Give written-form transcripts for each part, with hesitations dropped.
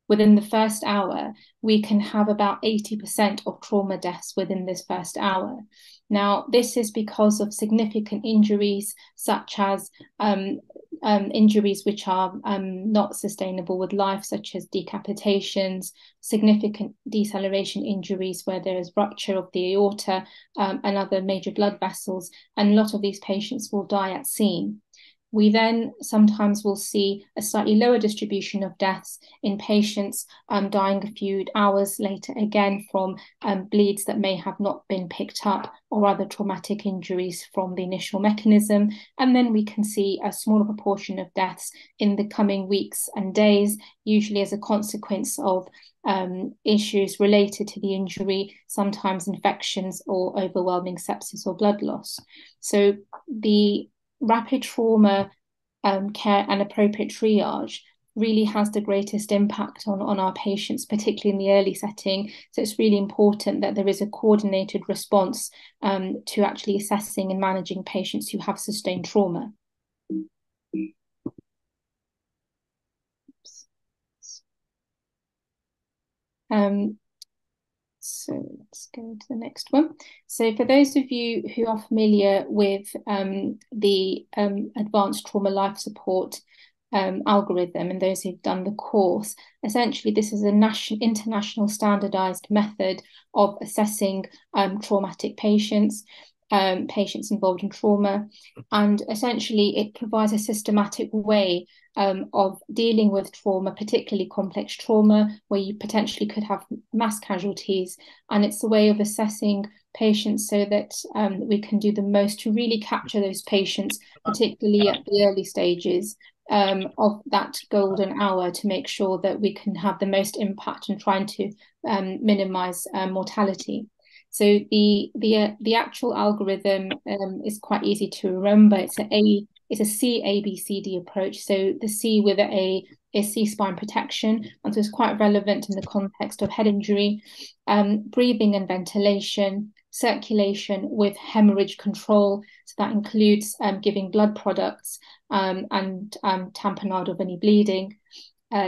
within the first hour, we can have about 80% of trauma deaths within this first hour. Now, this is because of significant injuries, such as injuries which are not sustainable with life, such as decapitations, significant deceleration injuries where there is rupture of the aorta and other major blood vessels, and a lot of these patients will die at scene. We then sometimes will see a slightly lower distribution of deaths in patients dying a few hours later, again from bleeds that may have not been picked up or other traumatic injuries from the initial mechanism. And then we can see a smaller proportion of deaths in the coming weeks and days, usually as a consequence of issues related to the injury, sometimes infections or overwhelming sepsis or blood loss. So the rapid trauma care and appropriate triage really has the greatest impact on our patients, particularly in the early setting. So it's really important that there is a coordinated response to actually assessing and managing patients who have sustained trauma. So let's go to the next one. So for those of you who are familiar with the advanced trauma life support algorithm, and those who've done the course, essentially this is a international standardized method of assessing traumatic patients. Patients involved in trauma, and essentially it provides a systematic way of dealing with trauma, particularly complex trauma, where you potentially could have mass casualties, and it's a way of assessing patients so that we can do the most to really capture those patients, particularly at the early stages of that golden hour, to make sure that we can have the most impact in trying to minimize mortality. So the actual algorithm is quite easy to remember. It's a C-A-B-C-D approach. So the C with an A is C-spine protection, and so it's quite relevant in the context of head injury, breathing and ventilation, circulation with hemorrhage control. So that includes giving blood products and tamponade of any bleeding.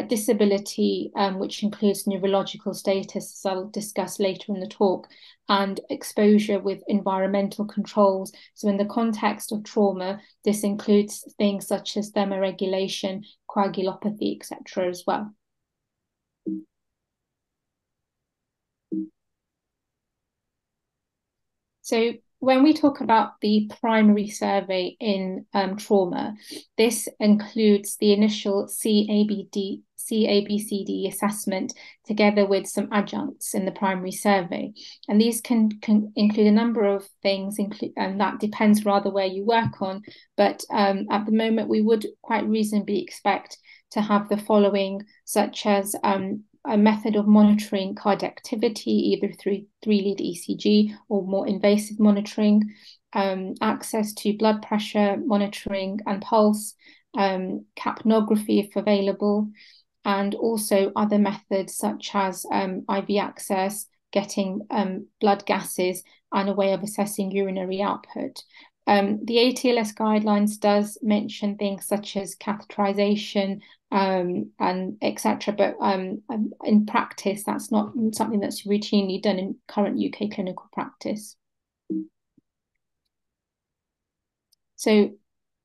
Disability, which includes neurological status, as I'll discuss later in the talk, and exposure with environmental controls. So in the context of trauma, this includes things such as thermoregulation, coagulopathy, etc. as well. So when we talk about the primary survey in trauma, this includes the initial CABCD assessment together with some adjuncts in the primary survey. And these can include a number of things, and that depends rather where you work on. But at the moment, we would quite reasonably expect to have the following, such as a method of monitoring cardiac activity, either through 3-lead ECG or more invasive monitoring, access to blood pressure monitoring and pulse, capnography if available, and also other methods such as IV access, getting blood gases, and a way of assessing urinary output. The ATLS guidelines does mention things such as catheterization and etc. But in practice, that's not something that's routinely done in current UK clinical practice. So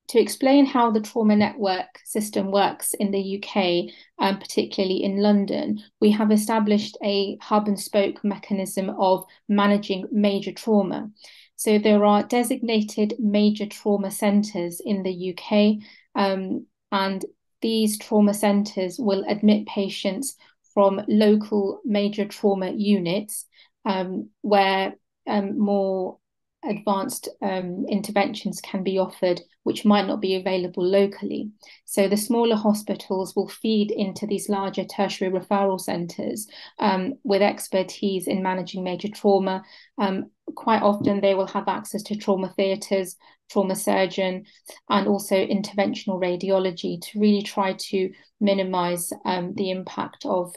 to explain how the trauma network system works in the UK, particularly in London, we have established a hub and spoke mechanism of managing major trauma. So there are designated major trauma centres in the UK, and these trauma centres will admit patients from local major trauma units where more advanced interventions can be offered, which might not be available locally. So the smaller hospitals will feed into these larger tertiary referral centres with expertise in managing major trauma. Quite often they will have access to trauma theatres, trauma surgeon, and also interventional radiology to really try to minimise the impact of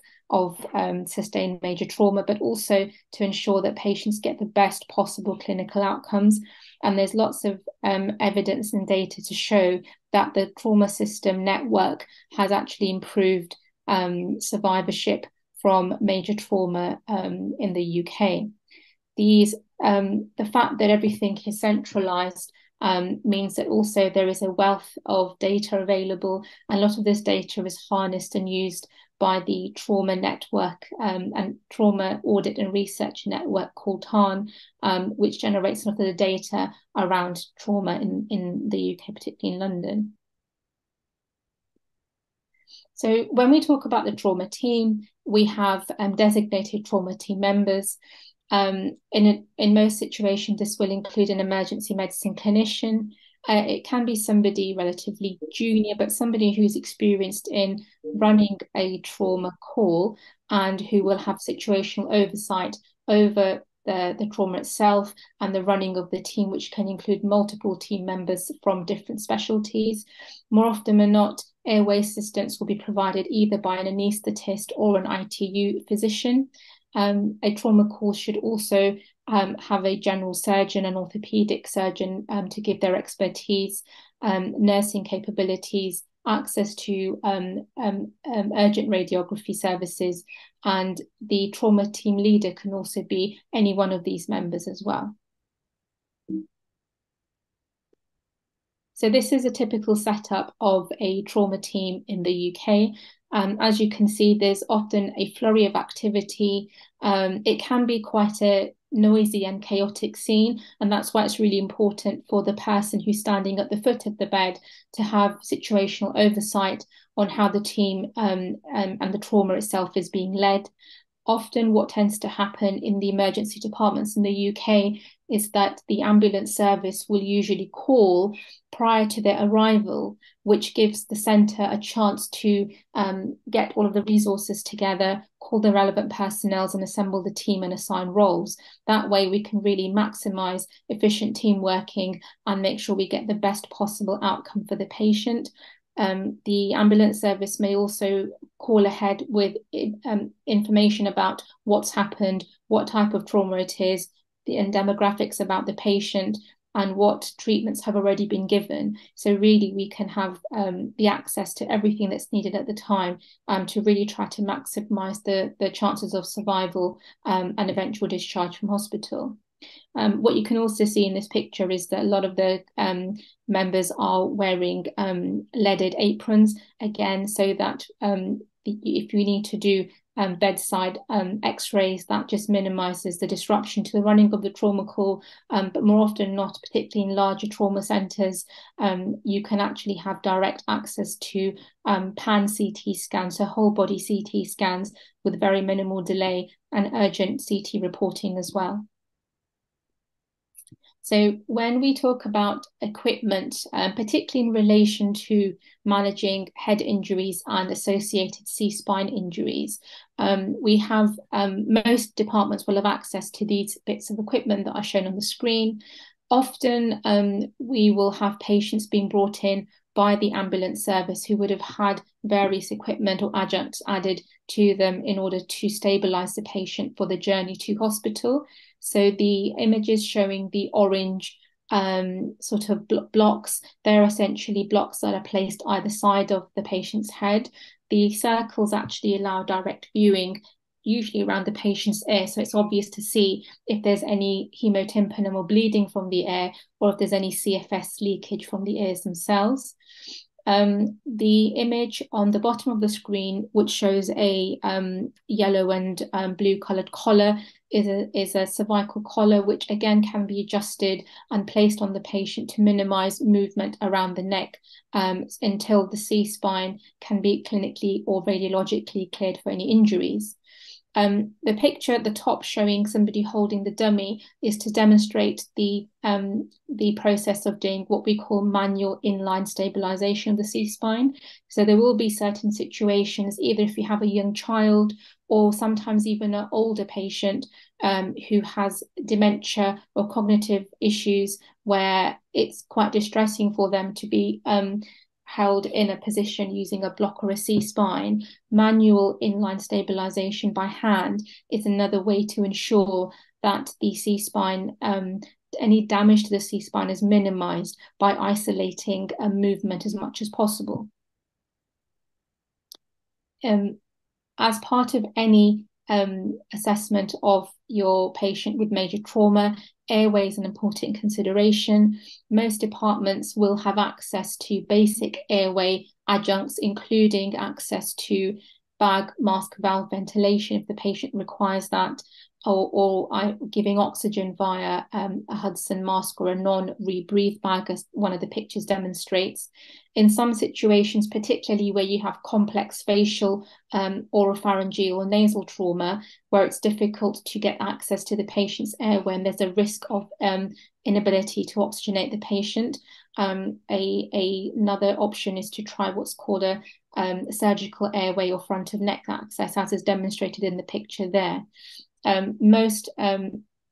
sustained major trauma, but also to ensure that patients get the best possible clinical outcomes. And there's lots of evidence and data to show that the trauma system network has actually improved survivorship from major trauma in the UK. The fact that everything is centralized means that also there is a wealth of data available, and a lot of this data is harnessed and used by the trauma network and trauma audit and research network called TARN, which generates a lot of the data around trauma in the UK, particularly in London. So when we talk about the trauma team, we have designated trauma team members. In most situations, this will include an emergency medicine clinician. It can be somebody relatively junior, but somebody who's experienced in running a trauma call and who will have situational oversight over the trauma itself and the running of the team, which can include multiple team members from different specialties. More often than not, airway assistance will be provided either by an anaesthetist or an ITU physician. A trauma call should also have a general surgeon and orthopedic surgeon to give their expertise, nursing capabilities, access to urgent radiography services, and the trauma team leader can also be any one of these members as well. So this is a typical setup of a trauma team in the UK. As you can see, there's often a flurry of activity. It can be quite a noisy and chaotic scene, and that's why it's really important for the person who's standing at the foot of the bed to have situational oversight on how the team and the trauma itself is being led. Often what tends to happen in the emergency departments in the UK is that the ambulance service will usually call prior to their arrival, which gives the centre a chance to get all of the resources together, call the relevant personnel and assemble the team and assign roles. That way we can really maximise efficient team working and make sure we get the best possible outcome for the patient. The ambulance service may also call ahead with information about what's happened, what type of trauma it is, and demographics about the patient, and what treatments have already been given. So really we can have the access to everything that's needed at the time to really try to maximise the chances of survival and eventual discharge from hospital. What you can also see in this picture is that a lot of the members are wearing leaded aprons, again, so that if you need to do bedside x-rays, that just minimises the disruption to the running of the trauma call. But more often not, particularly in larger trauma centres, you can actually have direct access to pan CT scans, so whole body CT scans with very minimal delay, and urgent CT reporting as well. So when we talk about equipment, particularly in relation to managing head injuries and associated C-spine injuries, we have most departments will have access to these bits of equipment that are shown on the screen. Often we will have patients being brought in by the ambulance service who would have had various equipment or adjuncts added to them in order to stabilise the patient for the journey to hospital. So the images showing the orange sort of blocks, they're essentially blocks that are placed either side of the patient's head. The circles actually allow direct viewing, usually around the patient's ear, so it's obvious to see if there's any hemotympanum or bleeding from the ear, or if there's any CFS leakage from the ears themselves. The image on the bottom of the screen, which shows a yellow and blue coloured collar, is a cervical collar, which again can be adjusted and placed on the patient to minimise movement around the neck until the C-spine can be clinically or radiologically cleared for any injuries. The picture at the top showing somebody holding the dummy is to demonstrate the process of doing what we call manual inline stabilization of the C-spine. So there will be certain situations, either if you have a young child or sometimes even an older patient who has dementia or cognitive issues, where it's quite distressing for them to be held in a position using a block or a C-spine. Manual inline stabilization by hand is another way to ensure that the C-spine, any damage to the C-spine is minimized by isolating movement as much as possible. as part of any assessment of your patient with major trauma, airway is an important consideration. Most departments will have access to basic airway adjuncts, including access to bag, mask, valve ventilation if the patient requires that, or giving oxygen via a Hudson mask or a non-rebreathe bag, as one of the pictures demonstrates. In some situations, particularly where you have complex facial, oropharyngeal or nasal trauma, where it's difficult to get access to the patient's airway and there's a risk of inability to oxygenate the patient, another option is to try what's called a surgical airway or front of neck access, as is demonstrated in the picture there.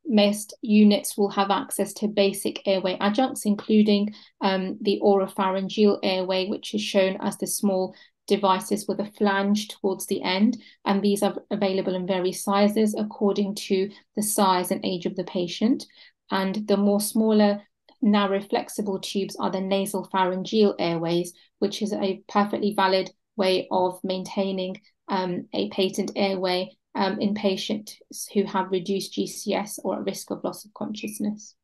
Most units will have access to basic airway adjuncts, including the oropharyngeal airway, which is shown as the small devices with a flange towards the end, and these are available in various sizes according to the size and age of the patient. And the more smaller, narrow, flexible tubes are the nasal pharyngeal airways, which is a perfectly valid way of maintaining a patent airway in patients who have reduced GCS or at risk of loss of consciousness.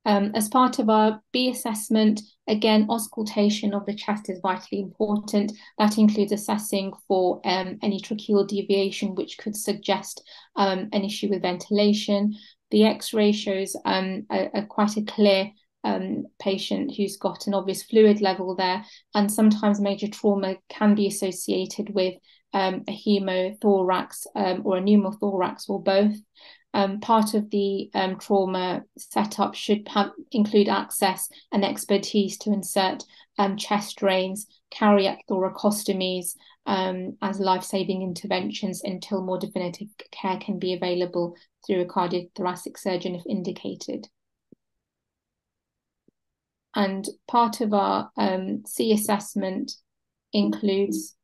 As part of our B assessment, again, auscultation of the chest is vitally important. That includes assessing for any tracheal deviation, which could suggest an issue with ventilation. The X-ray shows quite a clear patient who's got an obvious fluid level there, and sometimes major trauma can be associated with a hemothorax or a pneumothorax or both. Part of the trauma setup should include access and expertise to insert chest drains, cardiac thoracostomies as life-saving interventions until more definitive care can be available through a cardiothoracic surgeon if indicated. And part of our C assessment includes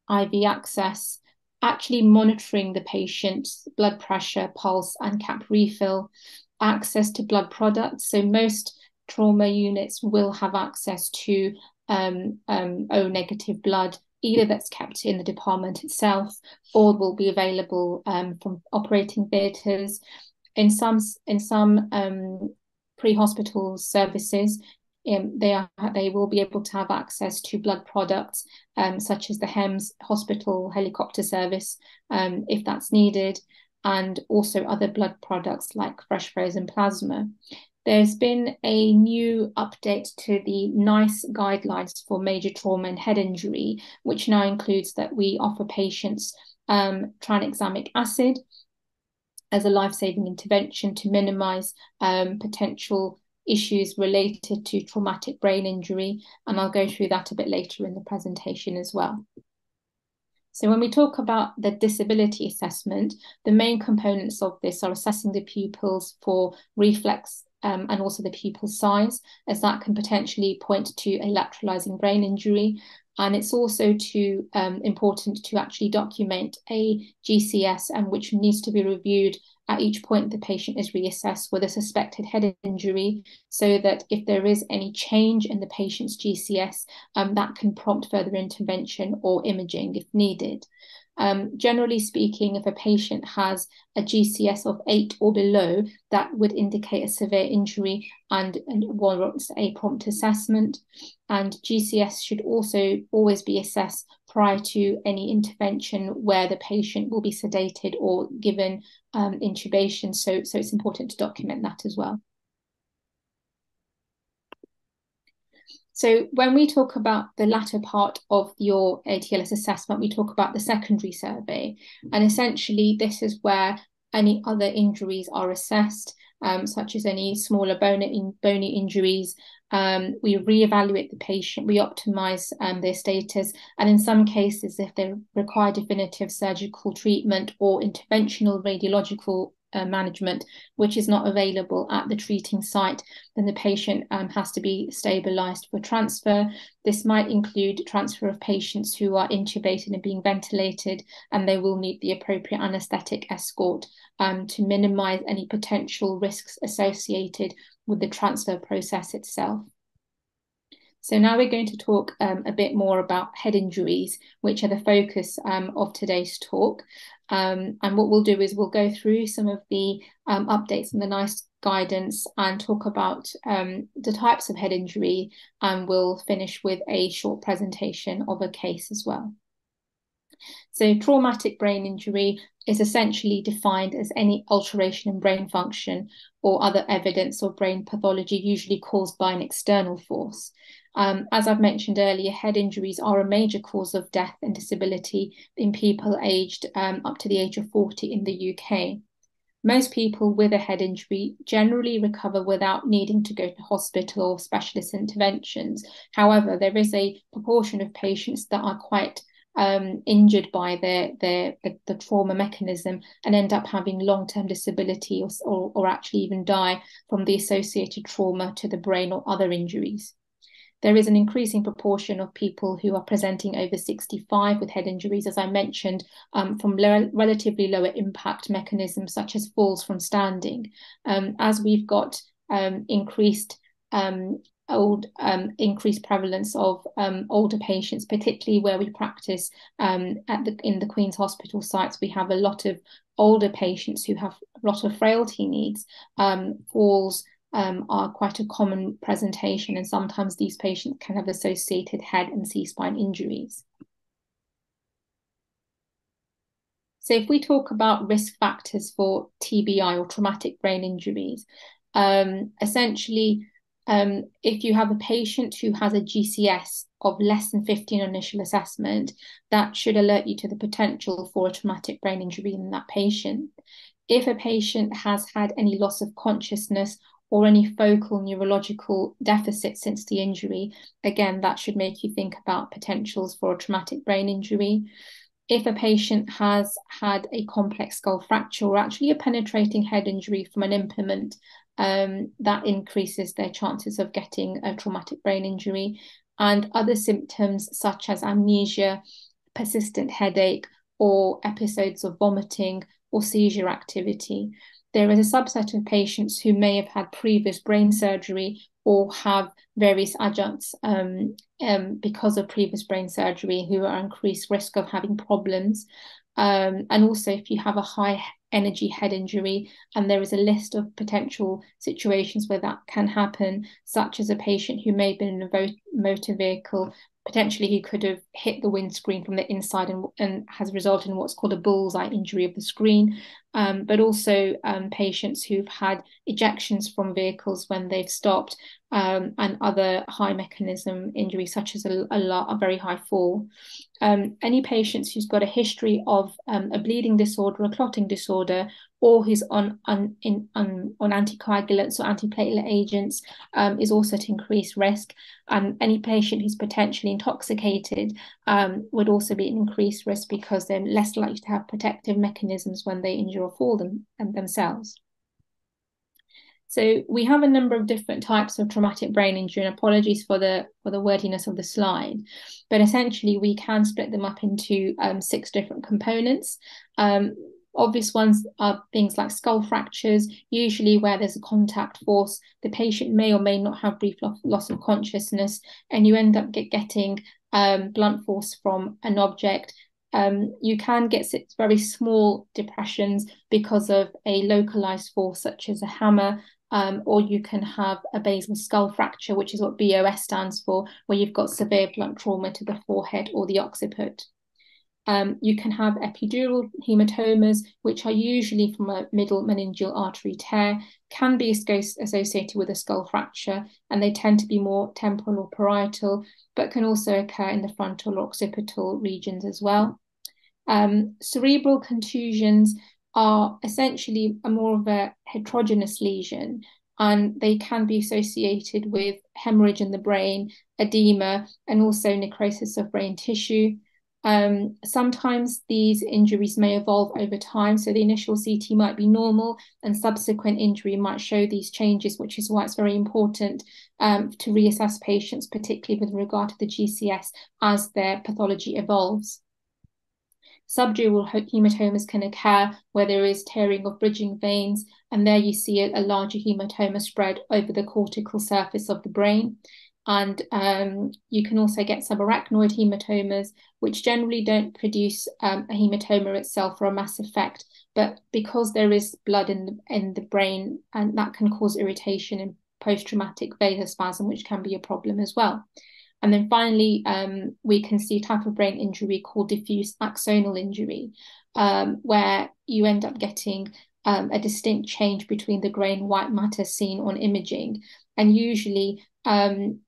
IV access, actually monitoring the patient's blood pressure, pulse, and cap refill, access to blood products. So most trauma units will have access to O negative blood, either that's kept in the department itself or will be available from operating theatres. In some pre-hospital services, they will be able to have access to blood products such as the HEMS hospital helicopter service if that's needed, and also other blood products like fresh frozen plasma. There's been a new update to the NICE guidelines for major trauma and head injury, which now includes that we offer patients tranexamic acid as a life-saving intervention to minimize potential issues related to traumatic brain injury, and I'll go through that a bit later in the presentation as well. So when we talk about the disability assessment, the main components of this are assessing the pupils for reflex and also the pupil size, as that can potentially point to a lateralizing brain injury. And it's also important to actually document a GCS, which needs to be reviewed at each point the patient is reassessed with a suspected head injury, so that if there is any change in the patient's GCS, that can prompt further intervention or imaging if needed. Generally speaking, if a patient has a GCS of 8 or below, that would indicate a severe injury and warrants a prompt assessment. And GCS should also always be assessed prior to any intervention where the patient will be sedated or given intubation. So it's important to document that as well. So when we talk about the latter part of your ATLS assessment, we talk about the secondary survey. And essentially, this is where any other injuries are assessed, such as any smaller bony injuries. We reevaluate the patient, we optimize their status, and in some cases, if they require definitive surgical treatment or interventional radiological management, which is not available at the treating site, then the patient has to be stabilized for transfer. This might include transfer of patients who are intubated and being ventilated, and they will need the appropriate anesthetic escort to minimize any potential risks associated with the transfer process itself. So now we're going to talk a bit more about head injuries, which are the focus of today's talk. And what we'll do is we'll go through some of the updates and the NICE guidance and talk about the types of head injury, and we'll finish with a short presentation of a case as well. So traumatic brain injury is essentially defined as any alteration in brain function or other evidence of brain pathology, usually caused by an external force. As I've mentioned earlier, head injuries are a major cause of death and disability in people aged up to the age of 40 in the UK. Most people with a head injury generally recover without needing to go to hospital or specialist interventions. However, there is a proportion of patients that are quite injured by the trauma mechanism and end up having long-term disability or actually even die from the associated trauma to the brain or other injuries. There is an increasing proportion of people who are presenting over 65 with head injuries, as I mentioned, from relatively lower impact mechanisms such as falls from standing. As we've got increased prevalence of older patients, particularly where we practice in the Queen's Hospital sites, we have a lot of older patients who have a lot of frailty needs. Falls are quite a common presentation, and sometimes these patients can have associated head and C-spine injuries. So if we talk about risk factors for TBI or traumatic brain injuries, essentially, if you have a patient who has a GCS of less than 15 on initial assessment, that should alert you to the potential for a traumatic brain injury in that patient. If a patient has had any loss of consciousness or any focal neurological deficit since the injury, again, that should make you think about potentials for a traumatic brain injury. If a patient has had a complex skull fracture or actually a penetrating head injury from an implement, that increases their chances of getting a traumatic brain injury. And other symptoms such as amnesia, persistent headache, or episodes of vomiting or seizure activity. There is a subset of patients who may have had previous brain surgery or have various adjuncts because of previous brain surgery who are increased risk of having problems. And also if you have a high energy head injury, and there is a list of potential situations where that can happen, such as a patient who may have been in a motor vehicle, potentially he could have hit the windscreen from the inside and has resulted in what's called a bullseye injury of the screen, but also patients who've had ejections from vehicles when they've stopped, and other high mechanism injuries such as a very high fall. Any patients who's got a history of a bleeding disorder, a clotting disorder, or who's on anticoagulants or antiplatelet agents is also at increased risk. And any patient who's potentially intoxicated would also be at increased risk because they're less likely to have protective mechanisms when they injure or fall themselves. So we have a number of different types of traumatic brain injury, and apologies for the wordiness of the slide, but essentially we can split them up into 6 different components. Obvious ones are things like skull fractures, usually where there's a contact force. The patient may or may not have brief loss of consciousness, and you end up getting blunt force from an object. You can get very small depressions because of a localized force, such as a hammer, or you can have a basal skull fracture, which is what BOS stands for, where you've got severe blunt trauma to the forehead or the occiput. You can have epidural hematomas, which are usually from a middle meningeal artery tear, can be associated with a skull fracture, and they tend to be more temporal or parietal, but can also occur in the frontal or occipital regions as well. Cerebral contusions are essentially more of a heterogeneous lesion, and they can be associated with hemorrhage in the brain, edema, and also necrosis of brain tissue. Sometimes these injuries may evolve over time, so the initial CT might be normal and subsequent injury might show these changes, which is why it's very important to reassess patients, particularly with regard to the GCS as their pathology evolves. Subdural hematomas can occur where there is tearing of bridging veins, and there you see a larger hematoma spread over the cortical surface of the brain. And you can also get subarachnoid hematomas, which generally don't produce a hematoma itself or a mass effect, but because there is blood in the brain, and that can cause irritation and post-traumatic vasospasm, which can be a problem as well. And then finally, we can see a type of brain injury called diffuse axonal injury, where you end up getting a distinct change between the grey and white matter seen on imaging. And usually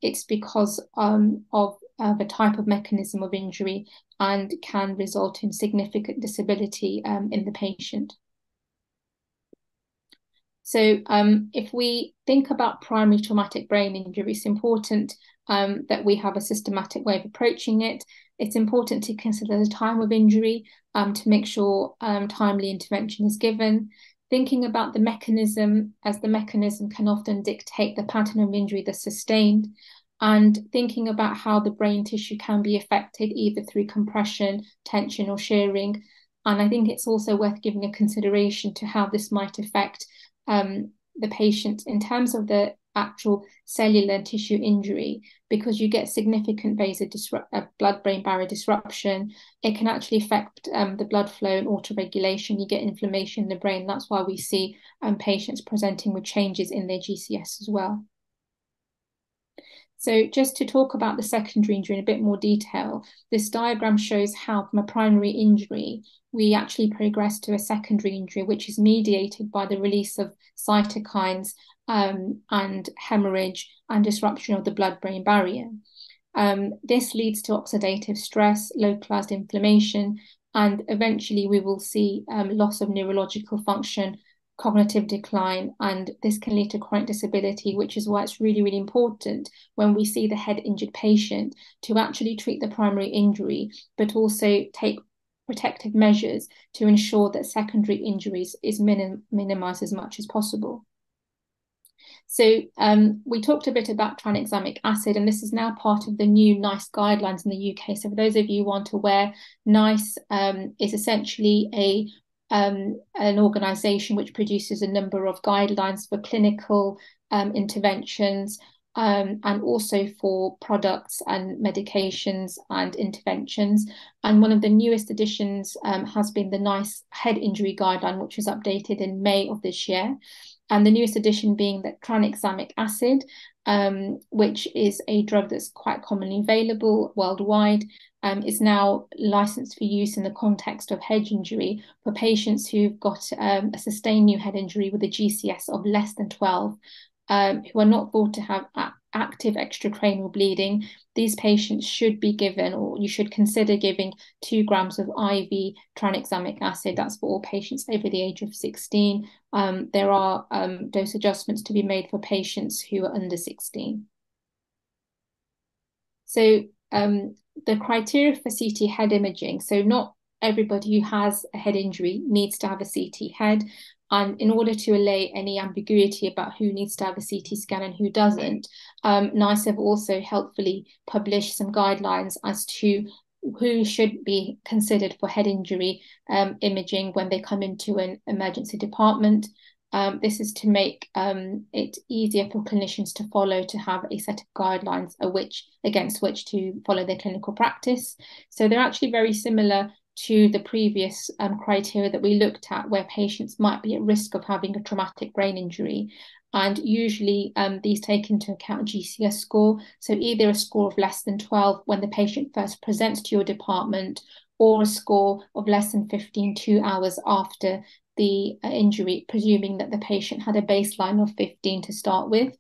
it's because of a type of mechanism of injury and can result in significant disability in the patient. So if we think about primary traumatic brain injury, it's important that we have a systematic way of approaching it. It's important to consider the time of injury to make sure timely intervention is given. Thinking about the mechanism, as the mechanism can often dictate the pattern of injury that's sustained, and thinking about how the brain tissue can be affected either through compression, tension, or shearing. And I think it's also worth giving a consideration to how this might affect the patient in terms of the actual cellular and tissue injury, because you get significant blood-brain barrier disruption. It can actually affect the blood flow and autoregulation. You get inflammation in the brain. That's why we see patients presenting with changes in their GCS as well. So just to talk about the secondary injury in a bit more detail, this diagram shows how from a primary injury, we actually progress to a secondary injury, which is mediated by the release of cytokines and hemorrhage and disruption of the blood-brain barrier. This leads to oxidative stress, localized inflammation, and eventually we will see loss of neurological function, cognitive decline, and this can lead to chronic disability, which is why it's really, really important when we see the head injured patient to actually treat the primary injury, but also take protective measures to ensure that secondary injuries is minimized as much as possible. So we talked a bit about tranexamic acid, and this is now part of the new NICE guidelines in the UK. So for those of you who aren't aware, NICE is essentially an organisation which produces a number of guidelines for clinical interventions and also for products and medications and interventions. And one of the newest additions has been the NICE head injury guideline, which was updated in May of this year. And the newest addition being that tranexamic acid, which is a drug that's quite commonly available worldwide, is now licensed for use in the context of head injury for patients who've got a sustained new head injury with a GCS of less than 12, who are not thought to have active extracranial bleeding. These patients should be given, or you should consider giving 2 grams of IV tranexamic acid. That's for all patients over the age of 16. There are dose adjustments to be made for patients who are under 16. So the criteria for CT head imaging, so not everybody who has a head injury needs to have a CT head. And in order to allay any ambiguity about who needs to have a CT scan and who doesn't, NICE have also helpfully published some guidelines as to who should be considered for head injury imaging when they come into an emergency department. This is to make it easier for clinicians to follow, to have a set of guidelines against which to follow their clinical practice. So they're actually very similar to the previous criteria that we looked at, where patients might be at risk of having a traumatic brain injury. And usually these take into account GCS score. So either a score of less than 12 when the patient first presents to your department, or a score of less than 15 2 hours after the injury, presuming that the patient had a baseline of 15 to start with.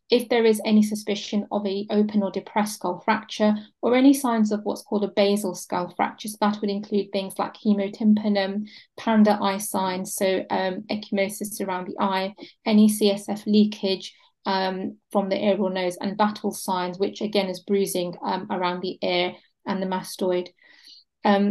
If there is any suspicion of an open or depressed skull fracture, or any signs of what's called a basal skull fracture, so that would include things like hemotympanum, panda eye signs, so ecchymosis around the eye, any CSF leakage from the ear or nose, and battle signs, which again is bruising around the ear and the mastoid.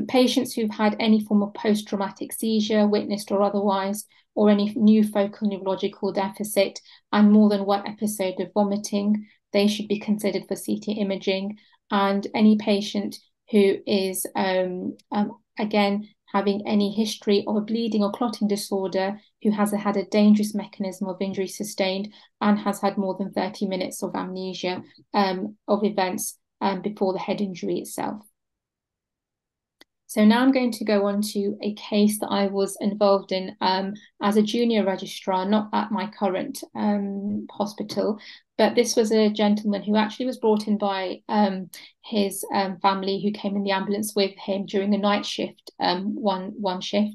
Patients who've had any form of post-traumatic seizure, witnessed or otherwise, or any new focal neurological deficit, and more than one episode of vomiting, they should be considered for CT imaging. And any patient who is, again, having any history of a bleeding or clotting disorder, who has had a dangerous mechanism of injury sustained, and has had more than 30 minutes of amnesia of events before the head injury itself. So now I'm going to go on to a case that I was involved in as a junior registrar, not at my current hospital, but this was a gentleman who actually was brought in by his family, who came in the ambulance with him during a night shift, one shift.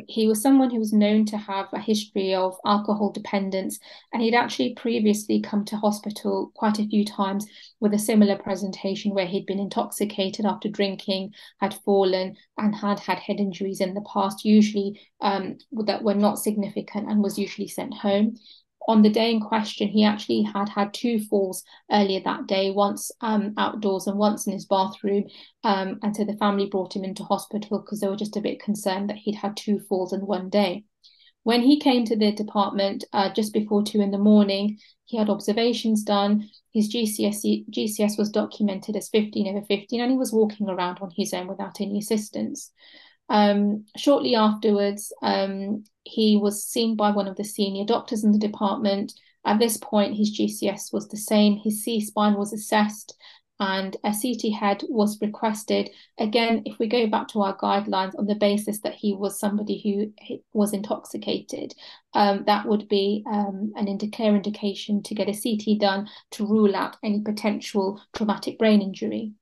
He was someone who was known to have a history of alcohol dependence, and he'd actually previously come to hospital quite a few times with a similar presentation where he'd been intoxicated after drinking, had fallen, and had had head injuries in the past, usually that were not significant, and was usually sent home. On the day in question, he actually had 2 falls earlier that day, once outdoors and once in his bathroom. And so the family brought him into hospital because they were just a bit concerned that he'd had 2 falls in one day. When he came to the department just before 2 in the morning, he had observations done. His GCS was documented as 15/15, and he was walking around on his own without any assistance. Shortly afterwards, he was seen by one of the senior doctors in the department. At this point, his GCS was the same. His C-spine was assessed, and a CT head was requested. Again, if we go back to our guidelines, on the basis that he was somebody who was intoxicated, that would be clear indication to get a CT done to rule out any potential traumatic brain injury.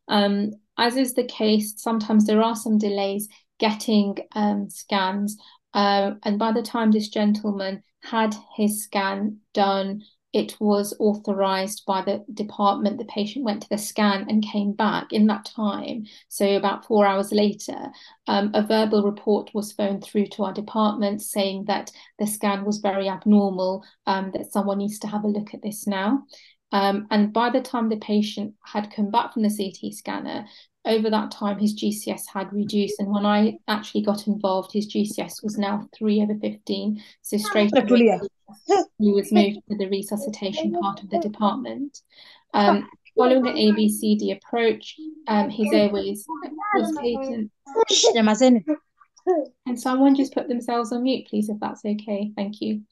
As is the case, sometimes there are some delays getting scans, and by the time this gentleman had his scan done, it was authorised by the department. The patient went to the scan and came back in that time. So about 4 hours later, a verbal report was phoned through to our department saying that the scan was very abnormal, that someone needs to have a look at this now. And by the time the patient had come back from the CT scanner, over that time, his GCS had reduced. And when I actually got involved, his GCS was now 3/15. So straight away, he was moved to the resuscitation part of the department. Following the ABCD approach, his airways was patent. Can someone just put themselves on mute, please, if that's okay? Thank you.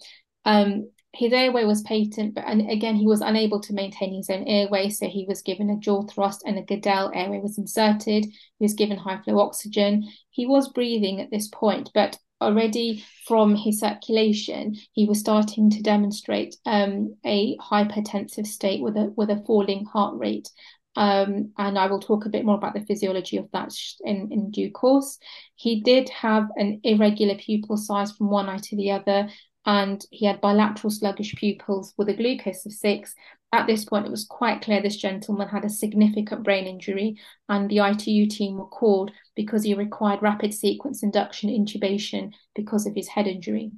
His airway was patent, and again, he was unable to maintain his own airway, so he was given a jaw thrust and a Goodell airway was inserted. He was given high flow oxygen. He was breathing at this point, but already from his circulation, he was starting to demonstrate a hypertensive state with a falling heart rate. And I will talk a bit more about the physiology of that in due course. He did have an irregular pupil size from one eye to the other, and he had bilateral sluggish pupils with a glucose of 6. At this point, it was quite clear this gentleman had a significant brain injury, and the ITU team were called because he required rapid sequence induction intubation because of his head injury.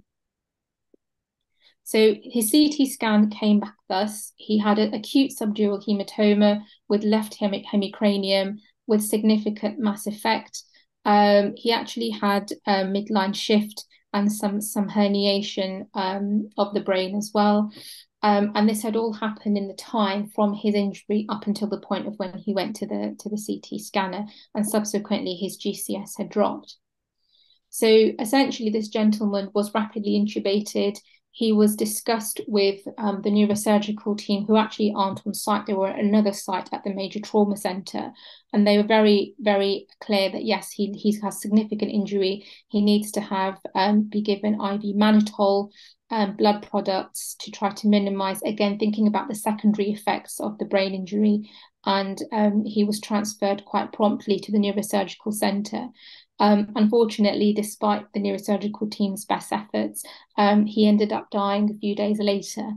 So his CT scan came back thus. He had an acute subdural hematoma with left hemicranium with significant mass effect. He actually had a midline shift and some herniation of the brain as well. And this had all happened in the time from his injury up until the point of when he went to the CT scanner, and subsequently his GCS had dropped. So essentially, this gentleman was rapidly intubated. He was discussed with the neurosurgical team, who actually aren't on site. They were at another site at the major trauma centre. And they were very, very clear that, yes, he has significant injury. He needs to be given IV mannitol, blood products to try to minimise, again, thinking about the secondary effects of the brain injury. And he was transferred quite promptly to the neurosurgical centre. Unfortunately, despite the neurosurgical team's best efforts, he ended up dying a few days later.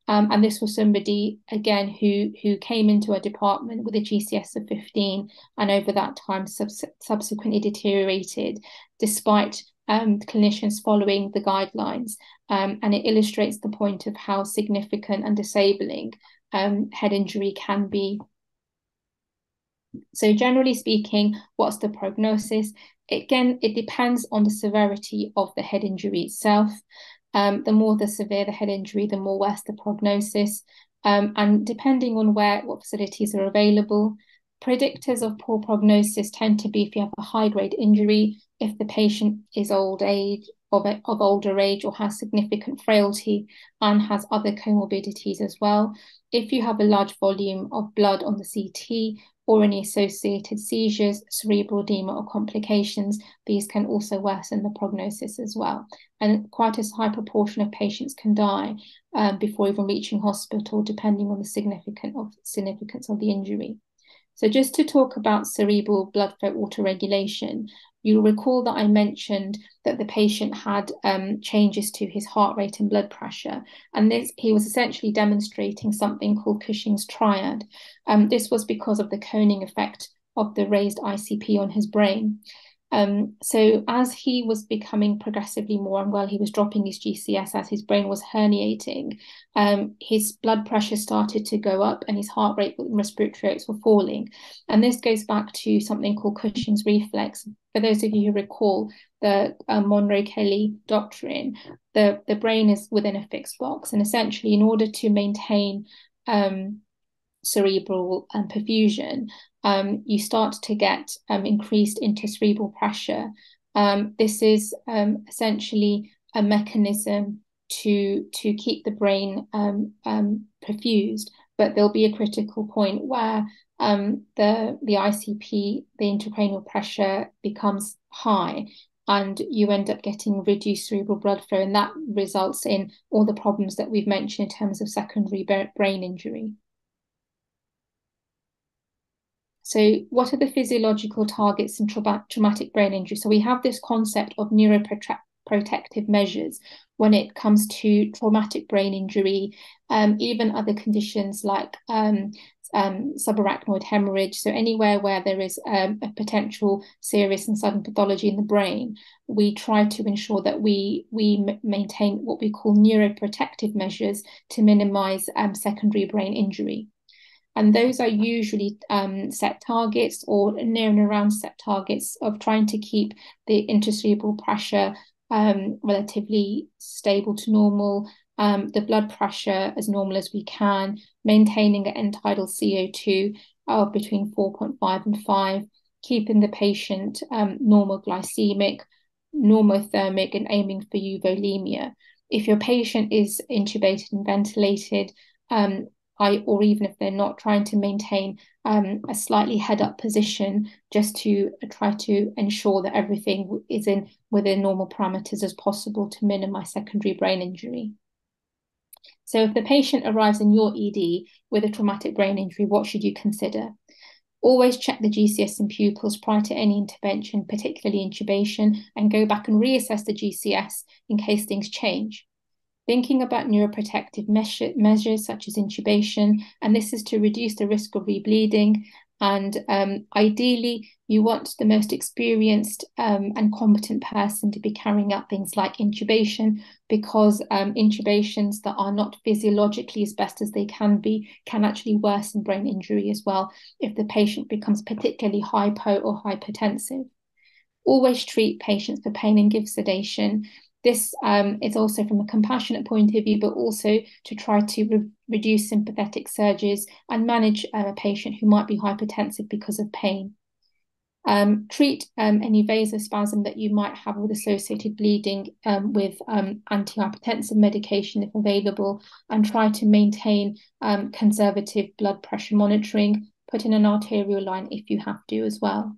And this was somebody, again, who came into a department with a GCS of 15, and over that time subsequently deteriorated, despite clinicians following the guidelines. And it illustrates the point of how significant and disabling head injury can be. So generally speaking, what's the prognosis? Again, it depends on the severity of the head injury itself. The more the severe the head injury, the more worse the prognosis. And depending on what facilities are available, Predictors of poor prognosis tend to be if you have a high-grade injury, if the patient is of older age or has significant frailty and has other comorbidities as well. If you have a large volume of blood on the CT or any associated seizures, cerebral edema or complications, these can also worsen the prognosis as well. And quite a high proportion of patients can die before even reaching hospital, depending on the significance of the injury. So just to talk about cerebral blood flow autoregulation, you'll recall that I mentioned that the patient had changes to his heart rate and blood pressure. And he was essentially demonstrating something called Cushing's triad. This was because of the coning effect of the raised ICP on his brain. So as he was becoming progressively more unwell, he was dropping his GCS as his brain was herniating. His blood pressure started to go up and his heart rate and respiratory rates were falling. And this goes back to something called Cushing's reflex. For those of you who recall the Monro-Kelly doctrine, the brain is within a fixed box. And essentially, in order to maintain cerebral perfusion, you start to get increased intercerebral pressure. This is essentially a mechanism to keep the brain perfused, but there'll be a critical point where the ICP, the intracranial pressure, becomes high, and you end up getting reduced cerebral blood flow, and that results in all the problems that we've mentioned in terms of secondary brain injury. So what are the physiological targets in traumatic brain injury? So we have this concept of neuroprotective measures when it comes to traumatic brain injury, even other conditions like subarachnoid hemorrhage. So anywhere where there is a potential serious and sudden pathology in the brain, we try to ensure that we maintain what we call neuroprotective measures to minimize secondary brain injury. And those are usually set targets or near and around set targets of trying to keep the intercerebral pressure relatively stable to normal, the blood pressure as normal as we can, maintaining an end tidal CO2 of between 4.5 and 5, keeping the patient normal glycemic, normothermic, and aiming for euvolemia. If your patient is intubated and ventilated, or even if they're not, trying to maintain a slightly head-up position just to try to ensure that everything is within normal parameters as possible to minimize secondary brain injury. So if the patient arrives in your ED with a traumatic brain injury, what should you consider? Always check the GCS and pupils prior to any intervention, particularly intubation, and go back and reassess the GCS in case things change. Thinking about neuroprotective measures such as intubation, and this is to reduce the risk of rebleeding. And ideally, you want the most experienced and competent person to be carrying out things like intubation, because intubations that are not physiologically as best as they can be can actually worsen brain injury as well if the patient becomes particularly hypo or hypertensive. Always treat patients for pain and give sedation. This is also from a compassionate point of view, but also to try to reduce sympathetic surges and manage a patient who might be hypertensive because of pain. Treat any vasospasm that you might have with associated bleeding with antihypertensive medication if available, and try to maintain conservative blood pressure monitoring. Put in an arterial line if you have to as well.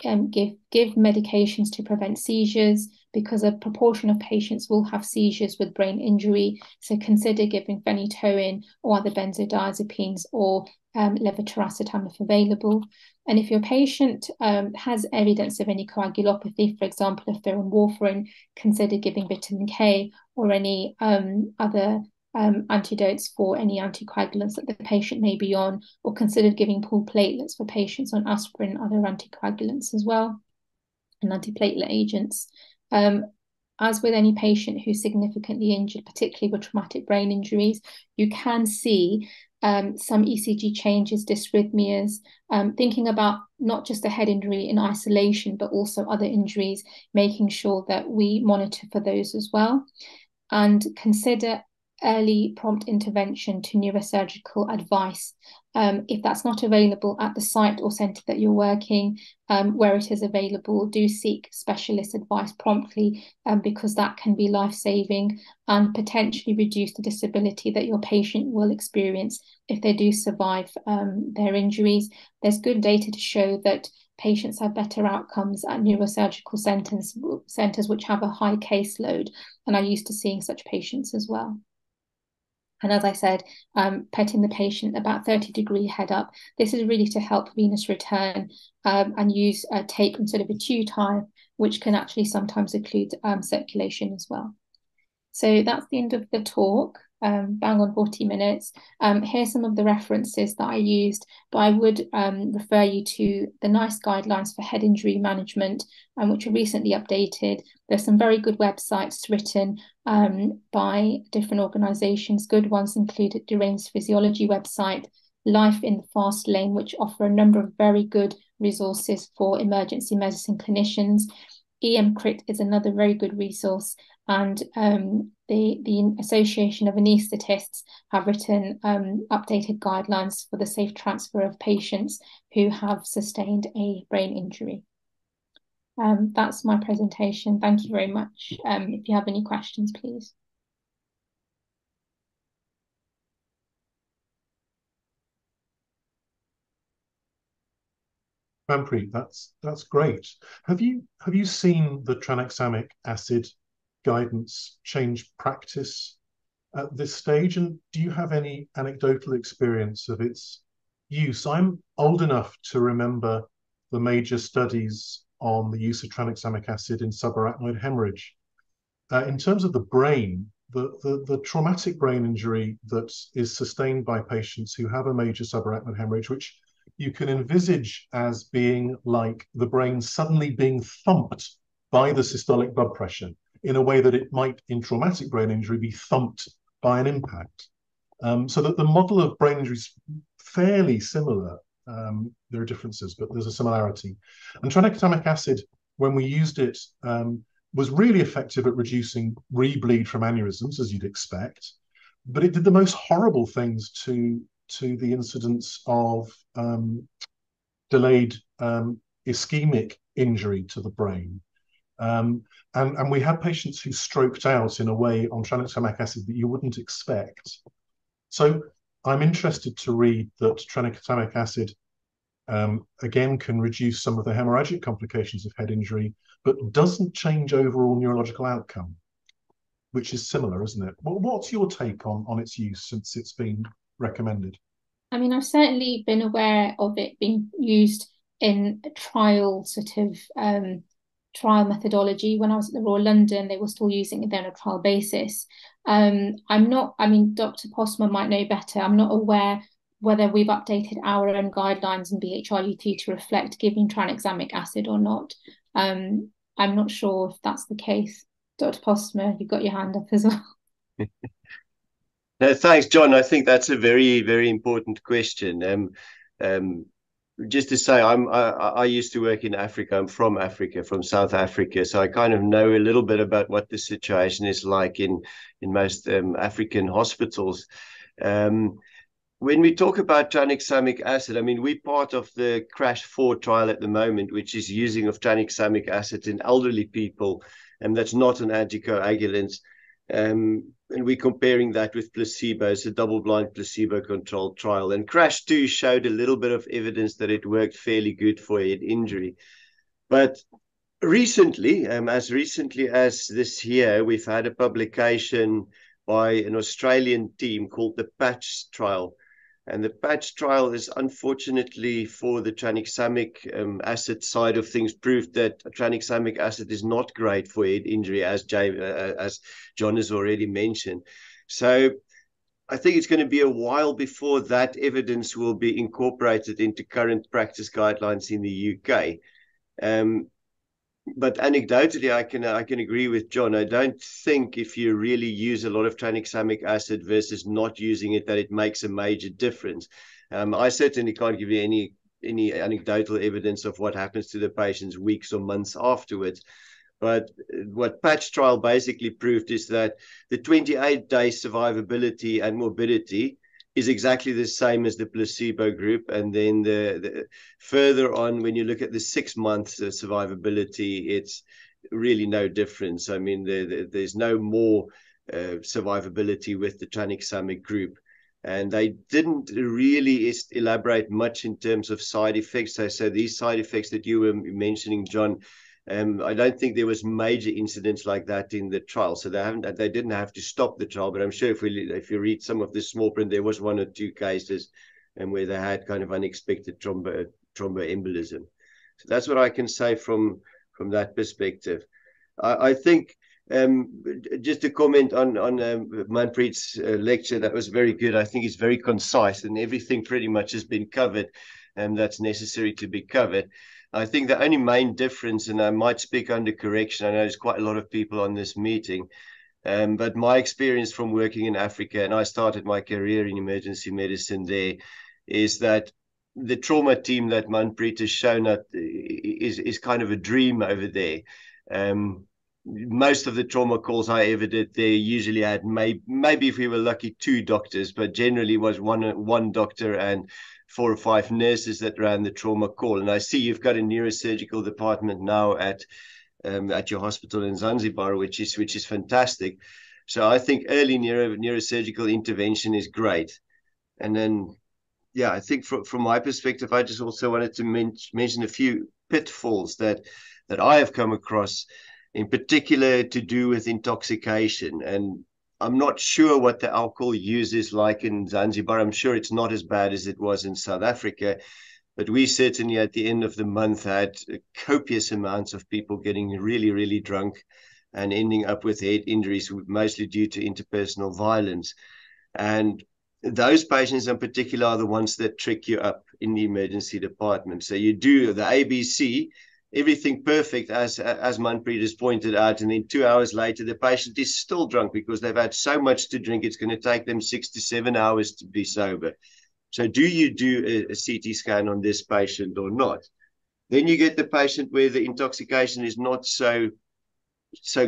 Give medications to prevent seizures, because a proportion of patients will have seizures with brain injury. So consider giving phenytoin or other benzodiazepines or levetiracetam if available. And if your patient has evidence of any coagulopathy, for example, if they're on warfarin, consider giving vitamin K or any other antidotes for any anticoagulants that the patient may be on, or consider giving pooled platelets for patients on aspirin and other anticoagulants as well, and antiplatelet agents. As with any patient who's significantly injured, particularly with traumatic brain injuries, you can see some ECG changes, dysrhythmias, thinking about not just the head injury in isolation, but also other injuries, making sure that we monitor for those as well. And consider early prompt intervention to neurosurgical advice. If that's not available at the site or centre that you're working, where it is available, do seek specialist advice promptly, because that can be life-saving and potentially reduce the disability that your patient will experience if they do survive their injuries. There's good data to show that patients have better outcomes at neurosurgical centres which have a high caseload, and are used to seeing such patients as well. And as I said, petting the patient about 30-degree head up. This is really to help venous return, and use a tape instead of a tube tie, which can actually sometimes occlude circulation as well. So that's the end of the talk, bang on 40 minutes. Here's some of the references that I used, but I would refer you to the NICE guidelines for head injury management, which were recently updated. There's some very good websites written by different organisations. Good ones include Deranged Physiology website, Life in the Fast Lane, which offer a number of very good resources for emergency medicine clinicians. EMCrit is another very good resource, and the Association of Anaesthetists have written updated guidelines for the safe transfer of patients who have sustained a brain injury. That's my presentation. Thank you very much. If you have any questions, please. Manpreet, that's great. Have you seen the tranexamic acid guidance change practice at this stage? And do you have any anecdotal experience of its use? I'm old enough to remember the major studies on the use of tranexamic acid in subarachnoid hemorrhage. In terms of the brain, the traumatic brain injury that is sustained by patients who have a major subarachnoid hemorrhage, which you can envisage as being like the brain suddenly being thumped by the systolic blood pressure in a way that it might, in traumatic brain injury, be thumped by an impact. So that the model of brain injury is fairly similar. There are differences, but there's a similarity. And tranexamic acid, when we used it, was really effective at reducing rebleed from aneurysms, as you'd expect, but it did the most horrible things to the incidence of delayed ischemic injury to the brain. And we had patients who stroked out in a way on tranexamic acid that you wouldn't expect. So I'm interested to read that tranexamic acid again can reduce some of the hemorrhagic complications of head injury, but doesn't change overall neurological outcome, which is similar, isn't it? What's your take on its use since it's been recommended? I mean, I've certainly been aware of it being used in a trial trial methodology. When I was at the Royal London, they were still using it then on a trial basis. I'm not, I mean, Dr. Postma might know better. I'm not aware whether we've updated our own guidelines in BHRUT to reflect giving tranexamic acid or not. I'm not sure if that's the case. Dr. Postma, you've got your hand up as well. No, thanks, John. I think that's a very, very important question. Just to say, I used to work in Africa. I'm from Africa, from South Africa, so I kind of know a little bit about what the situation is like in most African hospitals. When we talk about tranexamic acid, I mean, we're part of the CRASH 4 trial at the moment, which is using of tranexamic acid in elderly people, and that's not an anticoagulant. And we're comparing that with placebo. It's a double-blind placebo-controlled trial. And CRASH 2 showed a little bit of evidence that it worked fairly good for head injury. But recently, as recently as this year, we've had a publication by an Australian team called the PATCH trial. And the PATCH trial is, unfortunately, for the tranexamic acid side of things, proved that tranexamic acid is not great for head injury, as John has already mentioned. So I think it's going to be a while before that evidence will be incorporated into current practice guidelines in the UK. But anecdotally, I can agree with John. I don't think if you really use a lot of tranexamic acid versus not using it, that it makes a major difference. I certainly can't give you any anecdotal evidence of what happens to the patients weeks or months afterwards. But what patch trial basically proved is that the 28-day survivability and morbidity is exactly the same as the placebo group. And then the further on, when you look at the 6 months survivability, it's really no difference. I mean, there's no more survivability with the tranexamic group. And they didn't really elaborate much in terms of side effects. So these side effects that you were mentioning, John, I don't think there was major incidents like that in the trial, so they didn't have to stop the trial. But I'm sure if you read some of the small print, there was 1 or 2 cases, and where they had kind of unexpected thromboembolism. So that's what I can say from that perspective. I think just to comment on Manpreet's lecture, that was very good. I think it's very concise, and everything pretty much has been covered, and that's necessary to be covered. I think the only main difference, and I might speak under correction, I know there's quite a lot of people on this meeting, but my experience from working in Africa, and I started my career in emergency medicine there, is that the trauma team that Manpreet has shown that is kind of a dream over there. Most of the trauma calls I ever did there usually had maybe if we were lucky 2 doctors, but generally was one doctor and 4 or 5 nurses that ran the trauma call. And I see you've got a neurosurgical department now at your hospital in Zanzibar, which is fantastic. So I think early neurosurgical intervention is great. And then, yeah, I think from my perspective, I just also wanted to mention a few pitfalls that I have come across, in particular to do with intoxication. And I'm not sure what the alcohol use is like in Zanzibar. I'm sure it's not as bad as it was in South Africa, but we certainly at the end of the month had copious amounts of people getting really, really drunk and ending up with head injuries, mostly due to interpersonal violence. And those patients in particular are the ones that trick you up in the emergency department. So you do the ABC, everything perfect, as Manpreet has pointed out, and then 2 hours later the patient is still drunk because they've had so much to drink. It's going to take them 6 to 7 hours to be sober. So do you do a CT scan on this patient or not? Then you get the patient where the intoxication is not so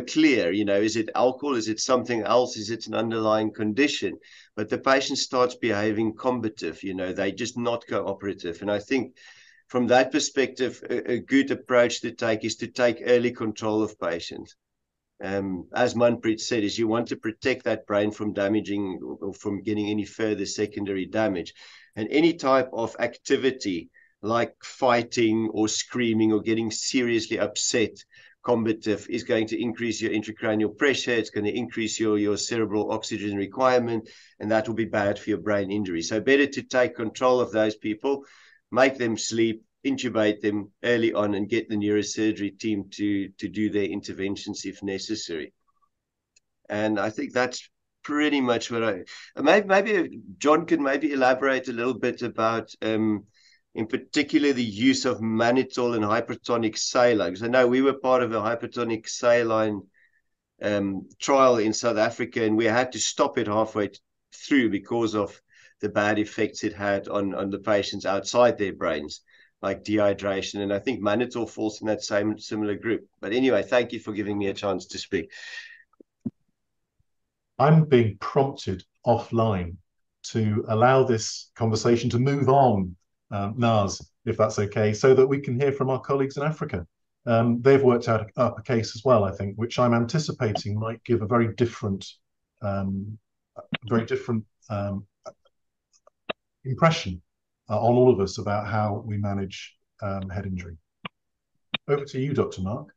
clear. Is it alcohol? Is it something else? Is it an underlying condition? But the patient starts behaving combative. They just not cooperative. And I think from that perspective, a good approach to take is to take early control of patients. As Manpreet said, is you want to protect that brain from damaging or from getting any further secondary damage. And any type of activity like fighting or screaming or getting seriously upset, combative, is going to increase your intracranial pressure. It's going to increase your cerebral oxygen requirement, and that will be bad for your brain injury. So better to take control of those people, make them sleep, intubate them early on, and get the neurosurgery team to do their interventions if necessary. And I think that's pretty much what maybe John can maybe elaborate a little bit about in particular the use of mannitol and hypertonic saline. Because I know we were part of a hypertonic saline trial in South Africa, and we had to stop it halfway through because of the bad effects it had on the patients outside their brains, like dehydration. And I think mannitol falls in that similar group. But anyway, thank you for giving me a chance to speak. I'm being prompted offline to allow this conversation to move on, Naz, if that's okay, so that we can hear from our colleagues in Africa. They've worked out a case as well, I think, which I'm anticipating might give a very different impression on all of us about how we manage head injury. Over to you, Dr. Mark.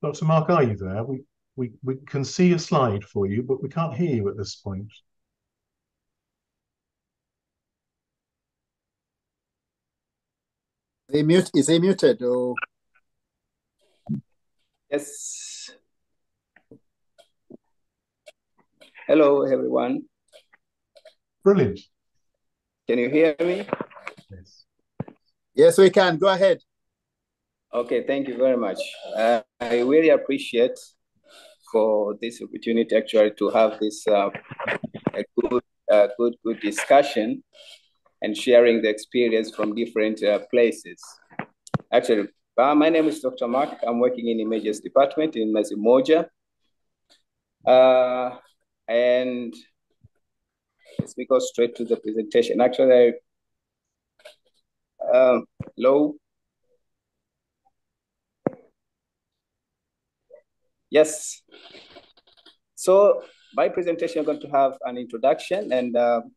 Dr. Mark, are you there? We can see a slide for you, but we can't hear you at this point. Is he muted? Or... Yes. Hello, everyone. Brilliant. Can you hear me? Yes. Yes, we can. Go ahead. Okay, thank you very much. I really appreciate for this opportunity actually to have this a good discussion and sharing the experience from different places. Actually, my name is Dr. Mark. I'm working in Emergency Department in Mazimoja. And let me go straight to the presentation. Actually, hello. Yes. So my presentation, I'm going to have an introduction and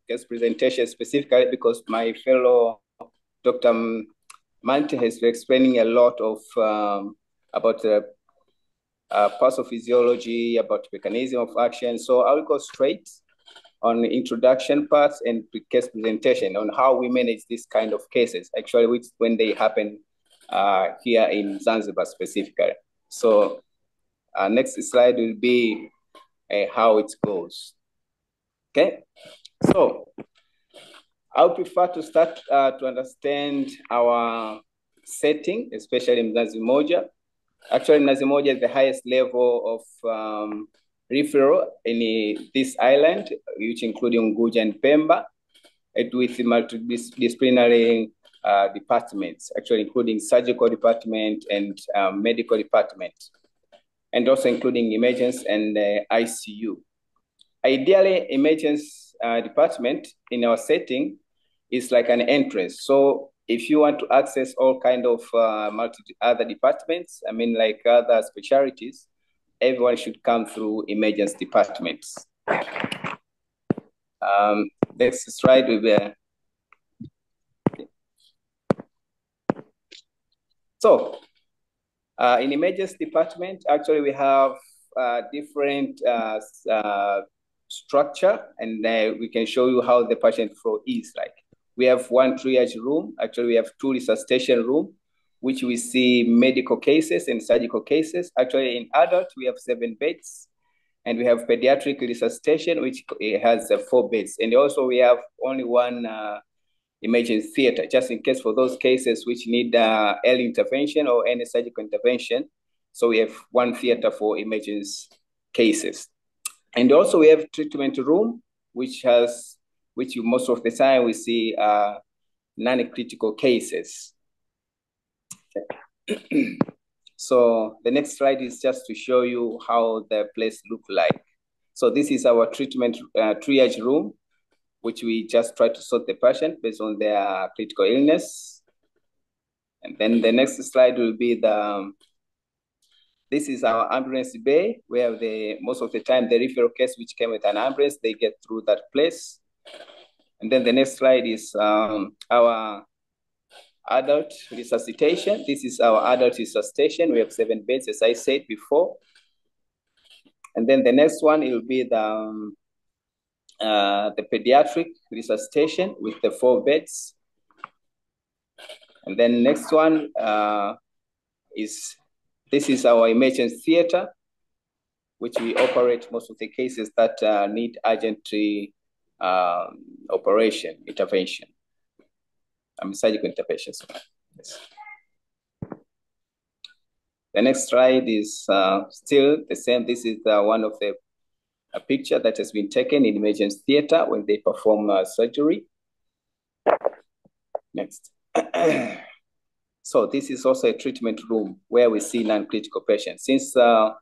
guest presentation specifically because my fellow Dr. Mante has been explaining a lot of about the pathophysiology, about mechanism of action. So I will go straight on the introduction parts and case presentation on how we manage this kind of cases, actually, which when they happen here in Zanzibar specifically. So next slide will be how it goes. Okay, so I would prefer to start to understand our setting, especially in Nazimoja. Actually, Nazimoja is the highest level of referral in this island, which including Unguja and Pemba, with multidisciplinary departments, actually including surgical department and medical department, and also including emergency and ICU. Ideally, emergency department in our setting is like an entrance. So if you want to access all kind of other departments, I mean like other specialties, everyone should come through emergency departments. Next slide will be. So in emergency department, actually we have different structure, and we can show you how the patient flow is like. We have one triage room. Actually, we have two resuscitation room, which we see medical cases and surgical cases. Actually, in adult, we have 7 beds, and we have pediatric resuscitation, which has 4 beds. And also we have only one emergency theater, just in case for those cases which need early intervention or any surgical intervention. So we have one theater for emergency cases. And also we have treatment room, which most of the time we see non-critical cases. Okay. So the next slide is just to show you how the place look like. So this is our treatment triage room, which we just try to sort the patient based on their critical illness. And then the next slide will be this is our ambulance bay, where most of the time the referral case which came with an ambulance, they get through that place. And then the next slide is our adult resuscitation. This is our adult resuscitation. We have 7 beds, as I said before. And then the next one will be the pediatric resuscitation with the 4 beds. And then next one this is our emergency theater, which we operate most of the cases that need urgent intervention. Surgical intervention. Yes. The next slide is still the same. This is one of the picture that has been taken in emergency theater when they perform surgery. Next. So this is also a treatment room where we see non-critical patients. Since our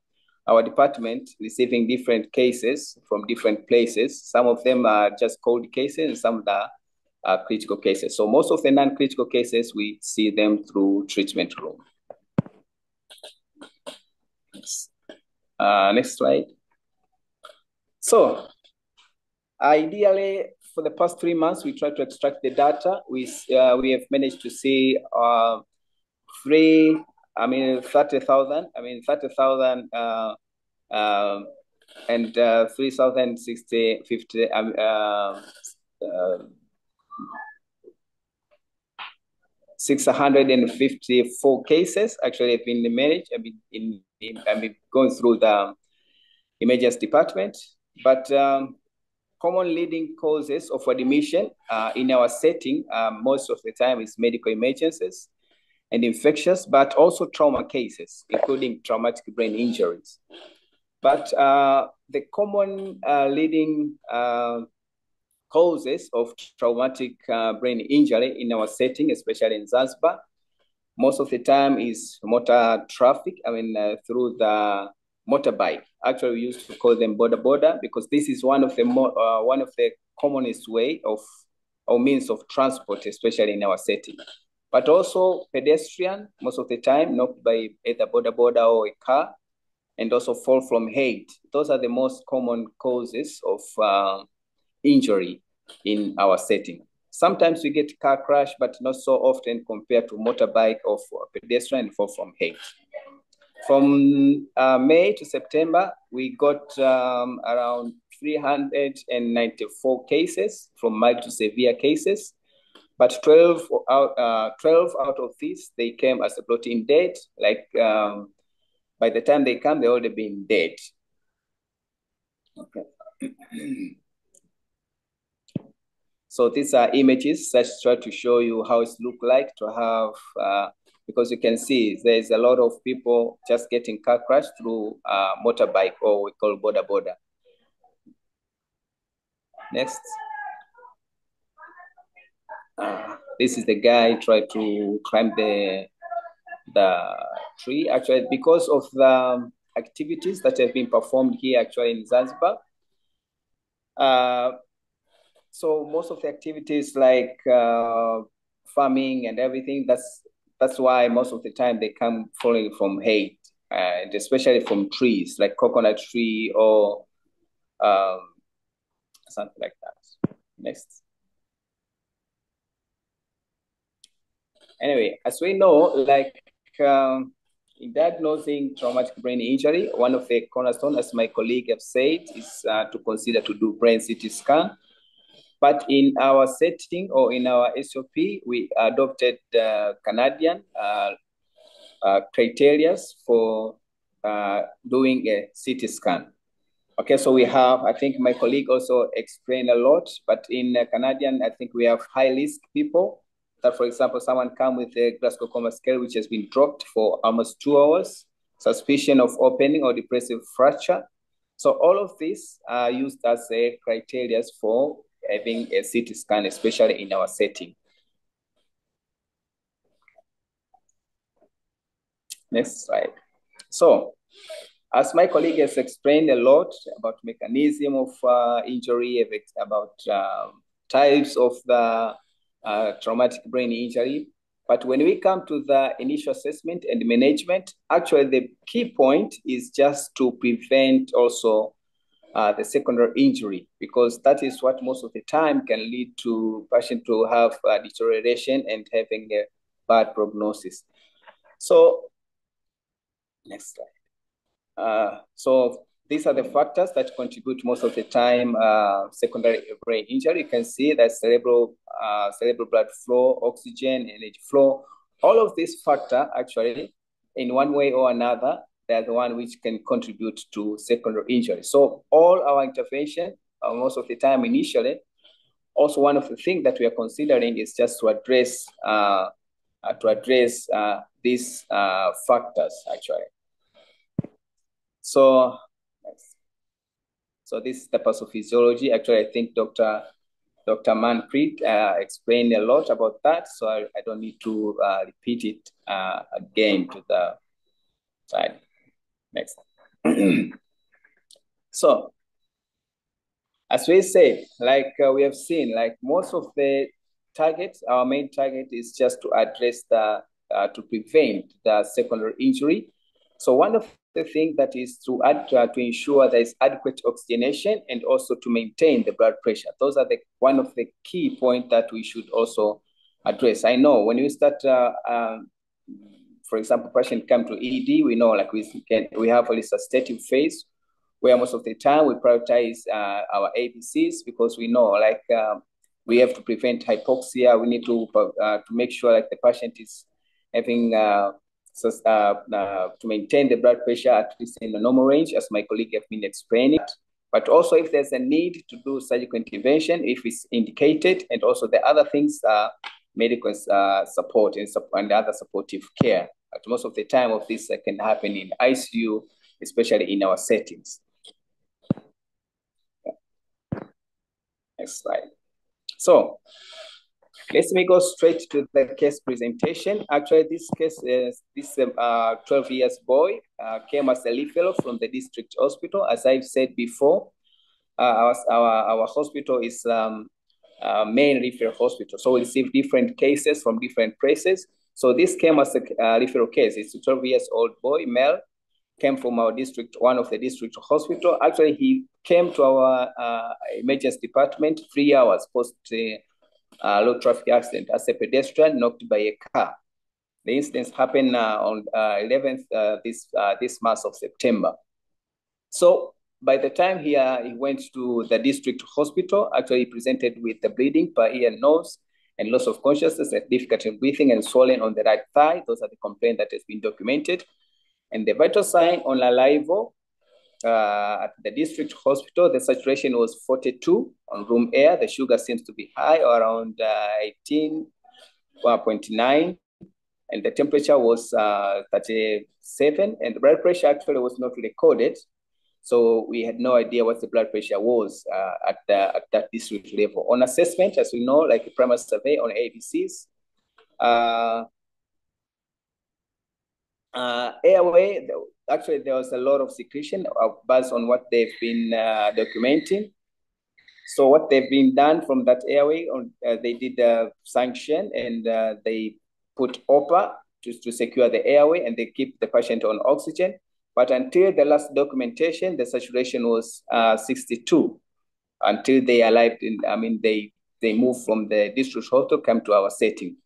department receiving different cases from different places, some of them are just cold cases and some are critical cases. So most of the non-critical cases, we see them through treatment room. Next slide. So ideally, for the past 3 months, we try to extract the data. We have managed to see 30,000. 30,000 and 3,050 654 cases actually have been managed. I've been going through the emergency department, but common leading causes of admission in our setting most of the time is medical emergencies and infectious, but also trauma cases, including traumatic brain injuries. But the common leading causes of traumatic brain injury in our setting, especially in Zanzibar, most of the time is motor traffic, through the motorbike. Actually, we used to call them border because this is one of the commonest way of or means of transport, especially in our setting. But also pedestrian, most of the time, knocked by either border or a car, and also fall from height. Those are the most common causes of injury in our setting. Sometimes we get car crash, but not so often compared to motorbike or pedestrian fall from height. From May to September, we got around 394 cases, from mild to severe cases. But 12 out of these, they came as a floating dead. By the time they come, they already been dead. Okay. So these are images that try to show you how it looks like to have, because you can see there's a lot of people just getting car crash through motorbike, or we call border. Next. This is the guy tried to climb the tree. Actually, because of the activities that have been performed here actually in Zanzibar. So most of the activities like farming and everything, that's why most of the time they come falling from height, and especially from trees like coconut tree or something like that. Next. Anyway, as we know, in diagnosing traumatic brain injury, one of the cornerstones, as my colleague have said, is to consider to do brain CT scan. But in our setting or in our SOP, we adopted Canadian criteria for doing a CT scan. Okay, so we have, I think my colleague also explained a lot, but in Canadian, I think we have high risk people. That, for example, someone come with a Glasgow Coma scale, which has been dropped for almost 2 hours, suspicion of opening or depressive fracture. So all of these are used as a criteria for having a CT scan, especially in our setting. Next slide. So, as my colleague has explained a lot about mechanism of injury, about types of the traumatic brain injury. But when we come to the initial assessment and management, actually the key point is just to prevent also the secondary injury, because that is what most of the time can lead to patient to have deterioration and having a bad prognosis. So, next slide. So these are the factors that contribute most of the time secondary brain injury. You can see that cerebral blood flow, oxygen, energy flow. All of these factors actually, in one way or another, they're the one which can contribute to secondary injury. So all our intervention, most of the time initially, also one of the things that we are considering is just to address these factors actually. So this is the pathophysiology. Actually, I think Dr. Manpreet explained a lot about that, so I don't need to repeat it again to the side. Next. So, as we said, we have seen, most of the targets, our main target is just to address to prevent the secondary injury. So one of the things that is to ensure there is adequate oxygenation and also to maintain the blood pressure. Those are one of the key points that we should also address. I know when we start, for example, patient come to ED, we know we have a resuscitative phase where most of the time we prioritize our ABCs, because we know we have to prevent hypoxia. We need to make sure the patient is having to maintain the blood pressure at least in the normal range, as my colleague have been explaining. But also if there's a need to do surgical intervention, if it's indicated, and also the other things are medical support and other supportive care. But most of the time of this can happen in ICU, especially in our settings. Next slide. So let me go straight to the case presentation. Actually, this case is this 12 years boy came as a referral from the district hospital. As I've said before, our hospital is main referral hospital. So we receive different cases from different places. So this came as a referral case. It's a 12 years old boy, male, came from our district, one of the district hospital. Actually, he came to our emergency department 3 hours post road traffic accident as a pedestrian knocked by a car. The incident happened on 11th this month of September. So by the time he went to the district hospital, actually he presented with the bleeding per ear and nose and loss of consciousness and difficulty in breathing and swelling on the right thigh. Those are the complaints that has been documented. And the vital sign on arrival at the district hospital, the saturation was 42 on room air. The sugar seems to be high, around 18.9. And the temperature was 37. And the blood pressure actually was not recorded. So we had no idea what the blood pressure was at that district level. On assessment, as we know, like a primary survey on ABCs, airway, actually there was a lot of secretion based on what they've been documenting. So what they've been done from that airway, they did a sanction and they put OPA to secure the airway, and they keep the patient on oxygen. But until the last documentation, the saturation was 62 until they arrived in, they moved from the district hospital, come to our setting.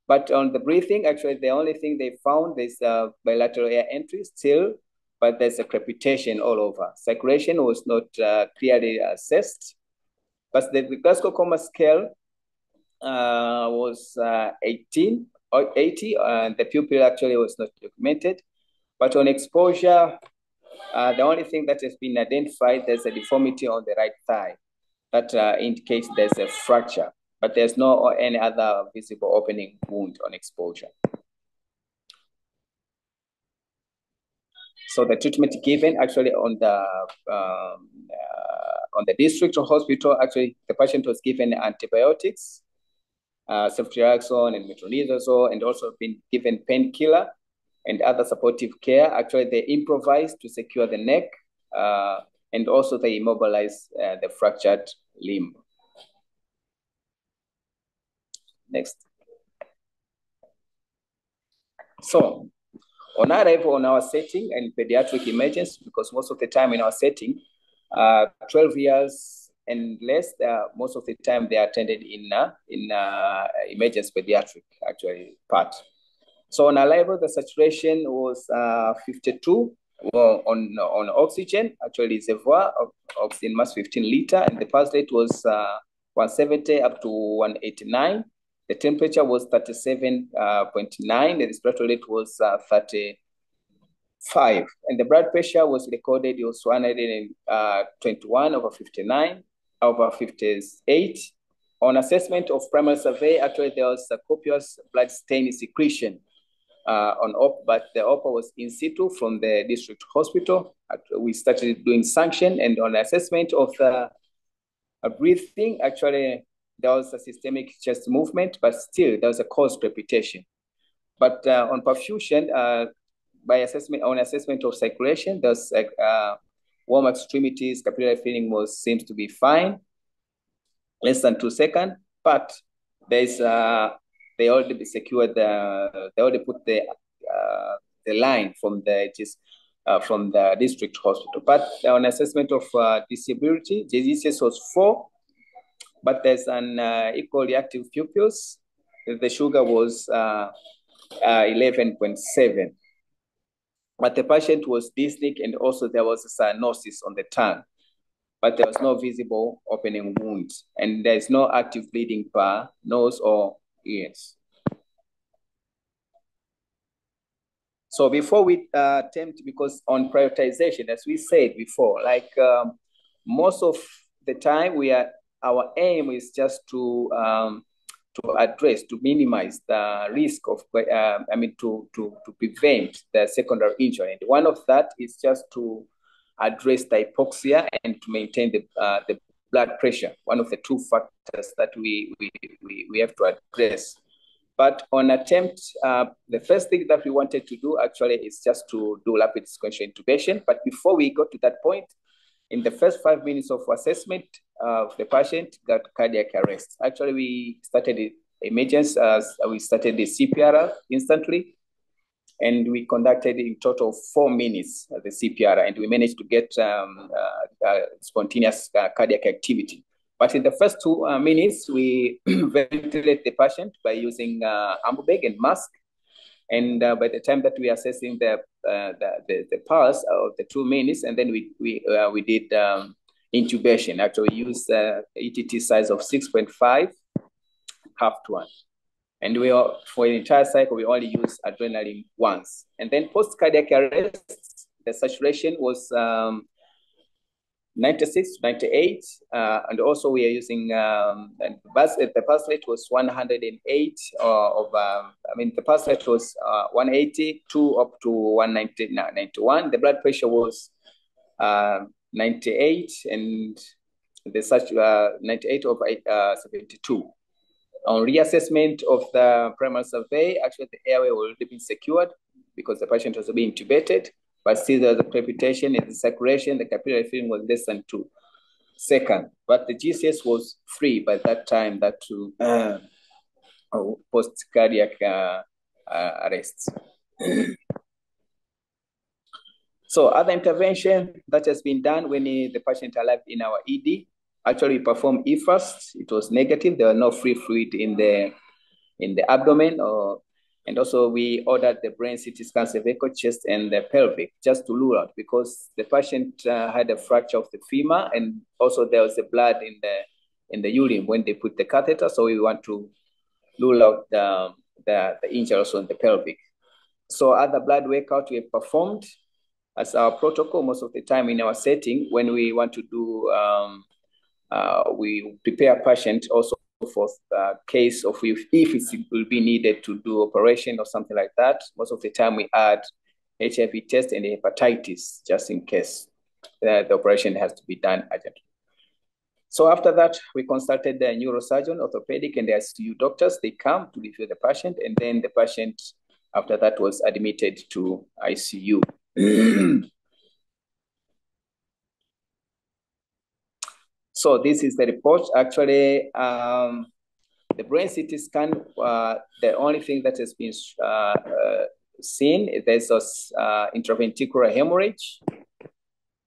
But on the breathing, actually, the only thing they found is bilateral air entry still, but there's a crepitation all over. Circulation was not clearly assessed. But the Glasgow Coma scale was 18 or 80, and the pupil actually was not documented. But on exposure, the only thing that has been identified, there's a deformity on the right thigh that indicates there's a fracture, but there's no any other visible opening wound on exposure. So the treatment given actually on the district hospital, actually the patient was given antibiotics, ceftriaxone and metronidazole, and also been given painkiller and other supportive care. Actually, they improvised to secure the neck, and also they immobilized the fractured limb. Next. So, on arrival on our setting and pediatric emergency, because most of the time in our setting, 12 years and less, most of the time they are attended in emergency pediatric actually part. So on arrival, the saturation was 52 on oxygen, actually reservoir of oxygen mass 15 liter, and the pulse rate was 170 up to 189. The temperature was 37.9. The respiratory rate was 35. And the blood pressure was recorded, it was 121 over 59 over 58. On assessment of primary survey, actually there was a copious blood stain secretion on OPA, but the OPA was in situ from the district hospital. We started doing sanction, and on assessment of the breathing, actually there was a systemic chest movement, but still there was a cause crepitation. But on perfusion, on assessment of circulation, there's warm extremities, capillary filling seems to be fine, less than 2 seconds, but there's they already secured they already put the line from the district hospital. But on assessment of disability, diseases was 4, but there's an equally active pupils. The sugar was 11.7. But the patient was dyspneic, and also there was a cyanosis on the tongue, but there was no visible opening wound, and there's no active bleeding per nose or ears. So before we attempt, because on prioritization, as we said before, like most of the time our aim is just to address, to minimize the risk of, to prevent the secondary injury. And one of that is just to address the hypoxia and to maintain the blood pressure, one of the two factors that we have to address. But on attempt, the first thing that we wanted to do actually is just to do rapid sequential intubation. But before we got to that point, in the first 5 minutes of assessment, the patient got cardiac arrest. Actually, we started emergency, we started the CPR instantly, and we conducted in total 4 minutes the CPR, and we managed to get spontaneous cardiac activity. But in the first 2 minutes, we ventilate the patient by using ambu bag and mask. And by the time that we are assessing the pulse of the 2 minutes, and then we did intubation. Actually, we used ETT size of 6.5, half to 1. And for the entire cycle, we only use adrenaline once. And then post-cardiac arrest, the saturation was 96 to 98. And also we are using, the pulse rate was 108 the pulse rate was 182 up to 191. The blood pressure was 98 and the 98 over 72. On reassessment of the primary survey, actually the airway will already been secured because the patient was being intubated, but still there's a crepitation in the circulation. The capillary filling was less than 2 seconds, but the GCS was free by that time, that to post-cardiac arrests. So other intervention that has been done when the patient arrived in our ED, actually we performed E-first. It was negative. There was no free fluid in the abdomen, and also we ordered the brain CT scan, cervical, chest, and the pelvic, just to rule out, because the patient had a fracture of the femur, and also there was a blood in the urine when they put the catheter. So we want to rule out the injury also in the pelvic. So other blood workout we have performed as our protocol most of the time in our setting. When we want to do, we prepare patient also for case of if it will be needed to do operation or something like that. Most of the time we add HIV test and hepatitis just in case the operation has to be done urgently. So after that, we consulted the neurosurgeon, orthopedic, and the ICU doctors. They come to review the patient, and then the patient after that was admitted to ICU. So this is the report. Actually, the brain CT scan, the only thing that has been seen, there's intraventricular hemorrhage.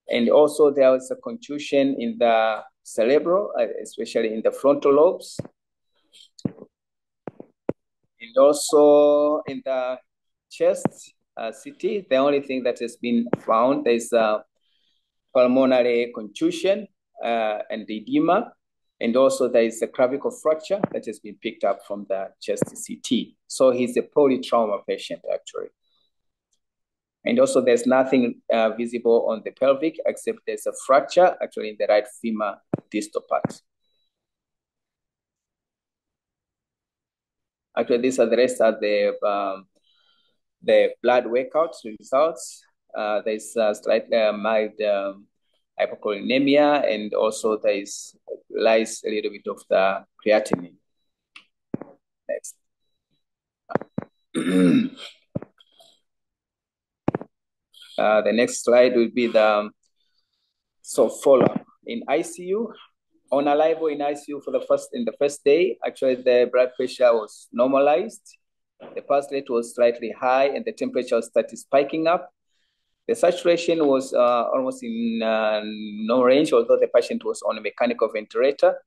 And also there was a contusion in the cerebral, especially in the frontal lobes. And also in the chest CT, the only thing that has been found is pulmonary contusion and edema. And also there is a clavicle fracture that has been picked up from the chest CT. So he's a polytrauma patient actually. And also there's nothing visible on the pelvic except there's a fracture actually in the right femur distal part. Actually, these are the rest of the blood workout results. There's slightly mild hypocholinemia, and also there lies a little bit of the creatinine. Next. The next slide will be the follow-up in ICU. On arrival in ICU in the first day, actually the blood pressure was normalized. The pulse rate was slightly high, and the temperature started spiking up. The saturation was almost in no range, although the patient was on a mechanical ventilator.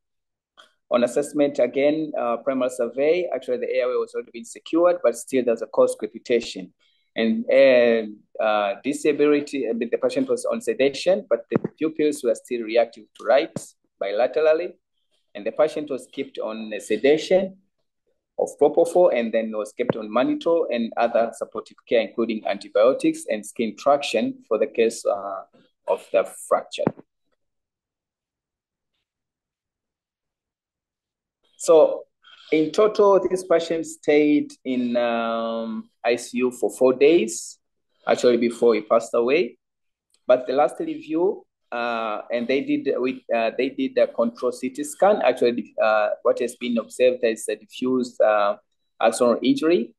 On assessment, again, primary survey, actually the airway was already been secured, but still there's a coarse crepitation. And disability, the patient was on sedation, but the pupils were still reactive to right bilaterally. And the patient was kept on sedation of propofol, and then was kept on mannitol and other supportive care, including antibiotics and skin traction for the case of the fracture. So In total, this patient stayed in ICU for 4 days, actually before he passed away. But the last review, and they did a control CT scan. Actually, what has been observed is a diffuse axonal injury,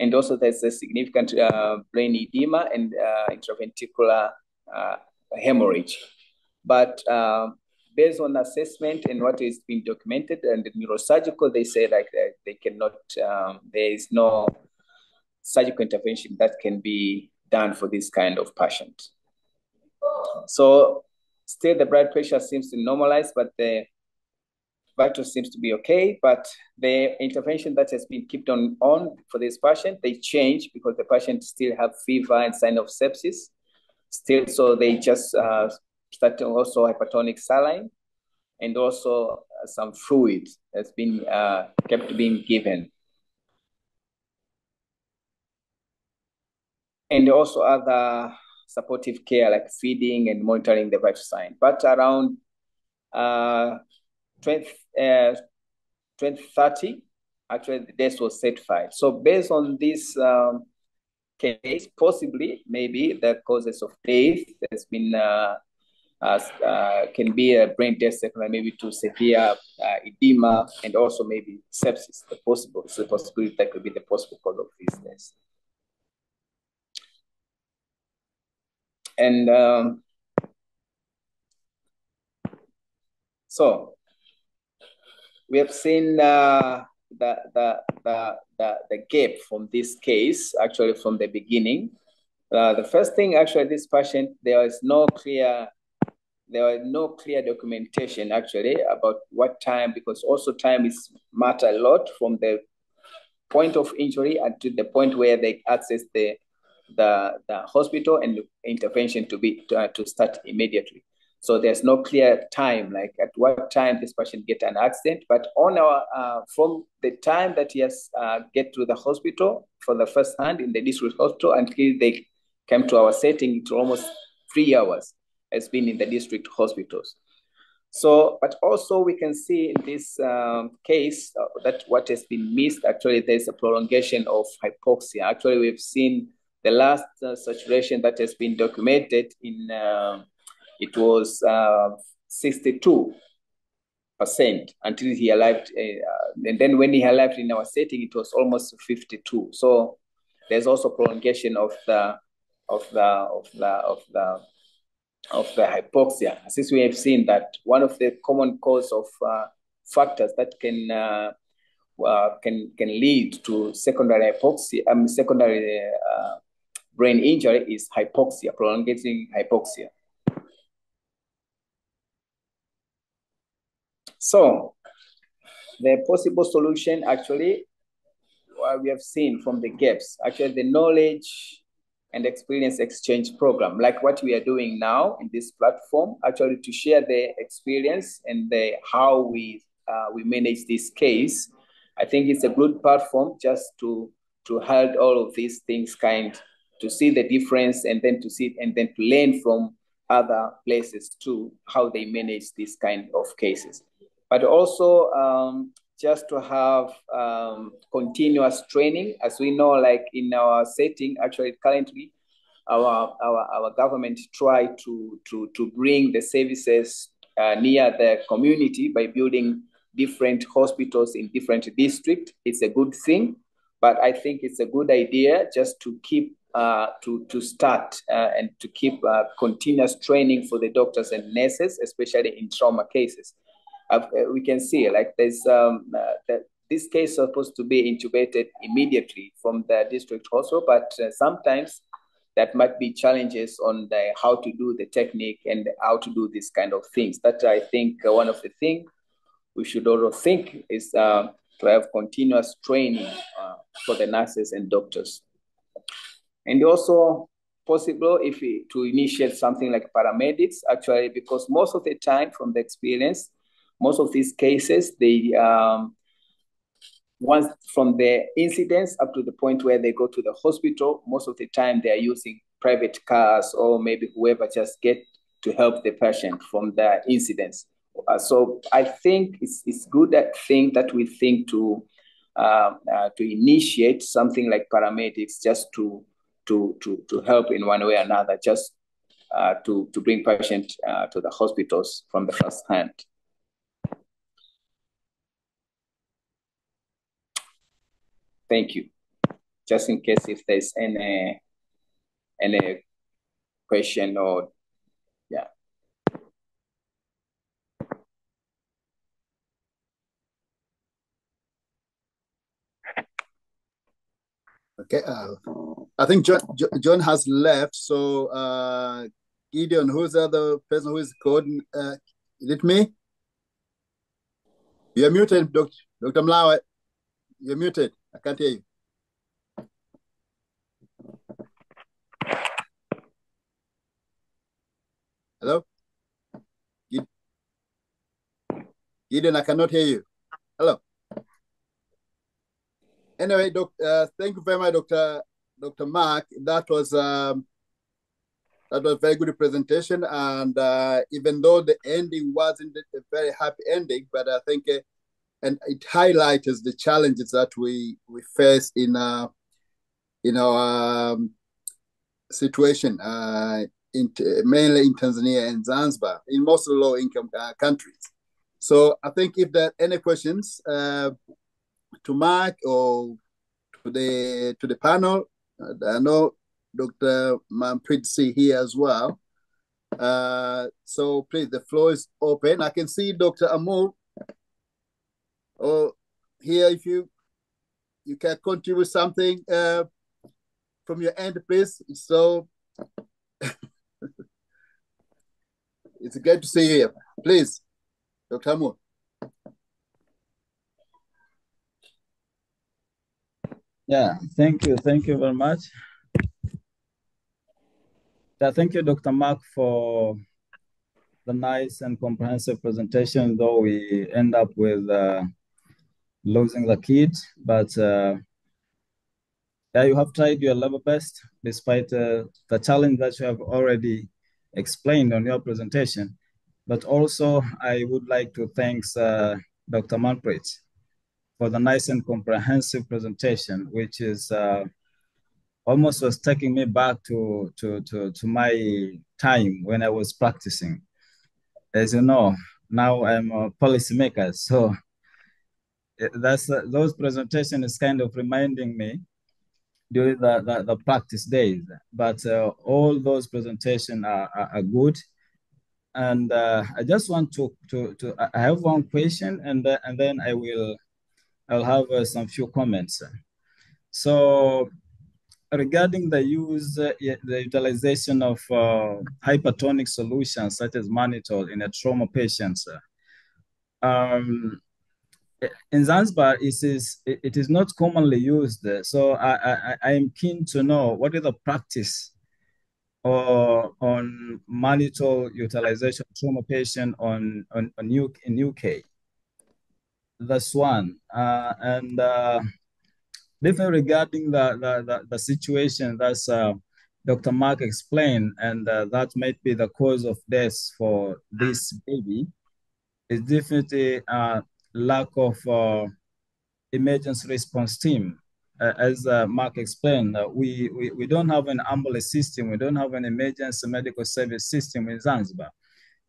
and also there's a significant brain edema and intraventricular hemorrhage. But based on assessment and what is being documented and the neurosurgical, they say like they cannot, there is no surgical intervention that can be done for this kind of patient. So still the blood pressure seems to normalize, but the vital seems to be okay. But the intervention that has been kept on for this patient, they change because the patient still have fever and sign of sepsis still. So they just started also hypertonic saline, and also some fluid has been kept being given. And also other supportive care like feeding and monitoring the vital sign. But around 2030, actually the death was certified. So based on this case, possibly maybe the causes of death has been can be a brain death secondary maybe to severe edema and also maybe sepsis. The possibility that could be the possible cause of this death. And so we have seen the gap from this case actually from the beginning. The first thing actually, this patient, there was no clear documentation actually about what time, because also time is matter a lot from the point of injury until the point where they access the hospital and the intervention to start immediately. So there's no clear time, like at what time this patient get an accident. But on our from the time that he has get to the hospital for the first hand in the district hospital until they came to our setting, it's almost 3 hours has been in the district hospitals. So, but also we can see in this case that what has been missed, actually there's a prolongation of hypoxia. Actually, we've seen the last saturation that has been documented in, it was 62% until he arrived. And then when he arrived in our setting, it was almost 52. So there's also prolongation of the hypoxia. Since we have seen that one of the common cause of factors that can lead to secondary hypoxia, secondary brain injury is hypoxia, prolonging hypoxia. So the possible solution actually, we have seen from the gaps, actually the knowledge and experience exchange program, like what we are doing now in this platform, actually to share the experience and how we manage this case. I think it's a good platform just to hold all of these things to see the difference and then to see and then to learn from other places too, how they manage this kind of cases. But also just to have continuous training. As we know, like in our setting, actually currently, our government try to bring the services near the community by building different hospitals in different districts. It's a good thing, but I think it's a good idea just to keep to start and to keep continuous training for the doctors and nurses, especially in trauma cases. We can see like there's this case is supposed to be intubated immediately from the district hospital, but sometimes that might be challenges on how to do the technique and how to do this kind of things. That I think one of the things we should also think is to have continuous training for the nurses and doctors. And also possible to initiate something like paramedics, actually, because most of the time from the experience, most of these cases, they once from the incidents up to the point where they go to the hospital, most of the time they are using private cars or maybe whoever just get to help the patient from the incidents. So I think it's good thing that we think to initiate something like paramedics just to help in one way or another, just to bring patients to the hospitals from the first hand. Thank you. Just in case if there's any question or yeah. Okay, I think John has left. So Gideon, who's the other person who is coding? Is it me? You're muted, Dr. Mlawe. You're muted. I can't hear you. Hello? Gideon, I cannot hear you. Hello. Anyway, thank you very much, Dr. Mark. That was a very good presentation, and even though the ending wasn't a very happy ending, but I think and it highlights the challenges that we face in our situation mainly in Tanzania and Zanzibar, in most low-income countries. So I think if there are any questions to Mark or to the panel, I know Dr. Manpreet C here as well. So please, the floor is open. I can see Dr. Amur. Here, if you can contribute something from your end, please. So it's great to see you here. Please, Dr. Amur. Yeah, thank you very much. Thank you, Dr. Mark, for the nice and comprehensive presentation, though we end up with losing the kid, but yeah, you have tried your level best despite the challenge that you have already explained on your presentation. But also, I would like to thank Dr. Manpreet for the nice and comprehensive presentation, which is almost was taking me back to my time when I was practicing. As you know, now I'm a policymaker, so that's those presentations is kind of reminding me during the practice days. But all those presentations are good. And I just want I have one question, and then I'll have some few comments. So regarding the utilization of hypertonic solutions such as mannitol in a trauma patients, in Zanzibar, it is not commonly used. So I am keen to know what is the practice on mannitol utilization trauma patient in UK. That's one. And definitely regarding the situation that's Dr. Mark explained, and that might be the cause of death for this baby, is definitely lack of emergency response team. As Mark explained, we don't have an ambulance system. We don't have an emergency medical service system in Zanzibar.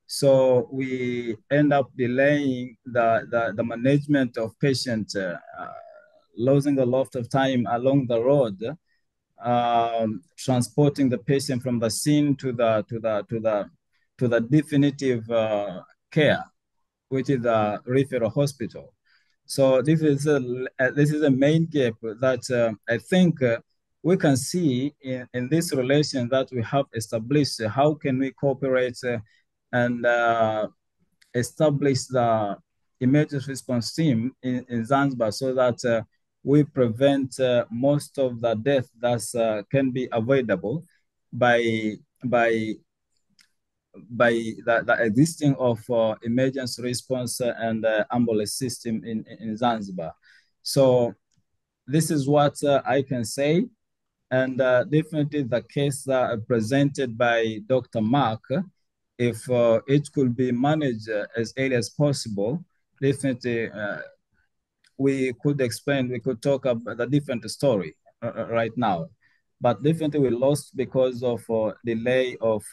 So we end up delaying the management of patients, losing a lot of time along the road, transporting the patient from the scene to the definitive care, which is the referral hospital. So this is a main gap that I think we can see in this relation that we have established. How can we cooperate and establish the emergency response team in Zanzibar so that we prevent most of the death that can be avoidable by the existing of emergency response and ambulance system in Zanzibar. So this is what I can say. And definitely the case presented by Dr. Mark if it could be managed as early as possible, definitely we could talk about the different story right now. But definitely we lost because of delay of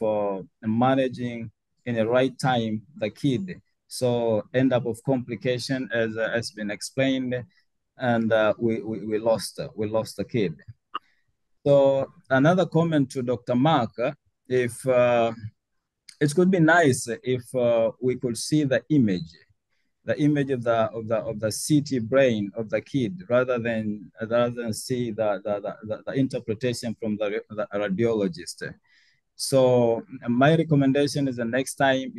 managing in the right time the kid. So end up of complication as has been explained, and we lost the kid. So another comment to Dr. Mark, if it could be nice if we could see the image of the CT brain of the kid rather than see the interpretation from the radiologist. So my recommendation is the next time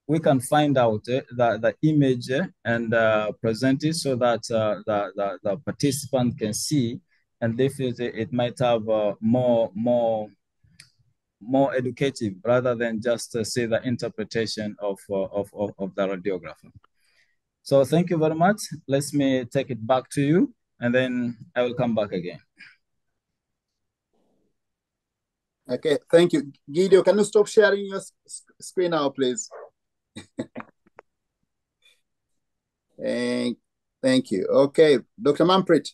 we can find out the image and present it so that the participant can see, and definitely it might have more educative rather than just say the interpretation of the radiographer. So thank you very much. Let me take it back to you, and then I will come back again. Okay, thank you. Guido, can you stop sharing your screen now, please? Thank you. Okay, Dr. Manpreet.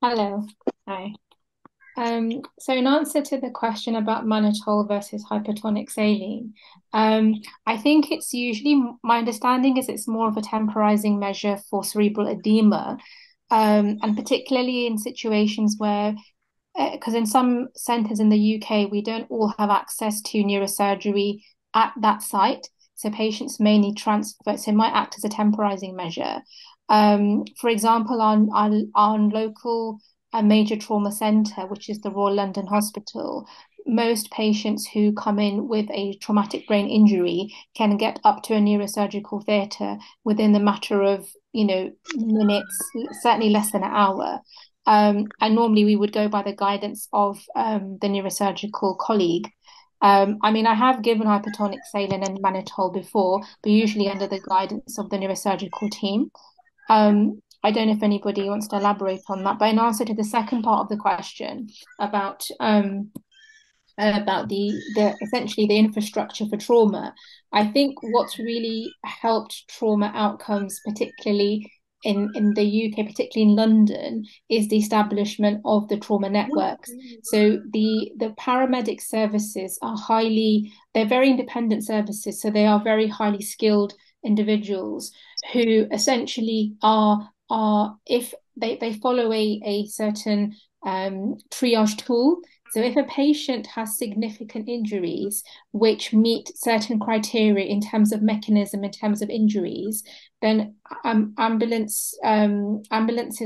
Hello. Hi. So in answer to the question about mannitol versus hypertonic saline, I think it's usually, my understanding is it's more of a temporizing measure for cerebral edema, and particularly in situations where, because in some centres in the UK, we don't all have access to neurosurgery at that site. So patients may need transfer, so it might act as a temporizing measure. For example, on local a major trauma centre, which is the Royal London Hospital, most patients who come in with a traumatic brain injury can get up to a neurosurgical theatre within the matter of, minutes, certainly less than an hour. And normally we would go by the guidance of the neurosurgical colleague. I have given hypertonic saline and mannitol before, but usually under the guidance of the neurosurgical team. I don't know if anybody wants to elaborate on that, but in answer to the second part of the question about the essentially the infrastructure for trauma, I think what's really helped trauma outcomes, particularly in the UK, particularly in London, is the establishment of the trauma networks. So the paramedic services are they're very independent services, so they are very highly skilled individuals who essentially are if they follow a certain triage tool. So if a patient has significant injuries which meet certain criteria in terms of mechanism, in terms of injuries, then ambulances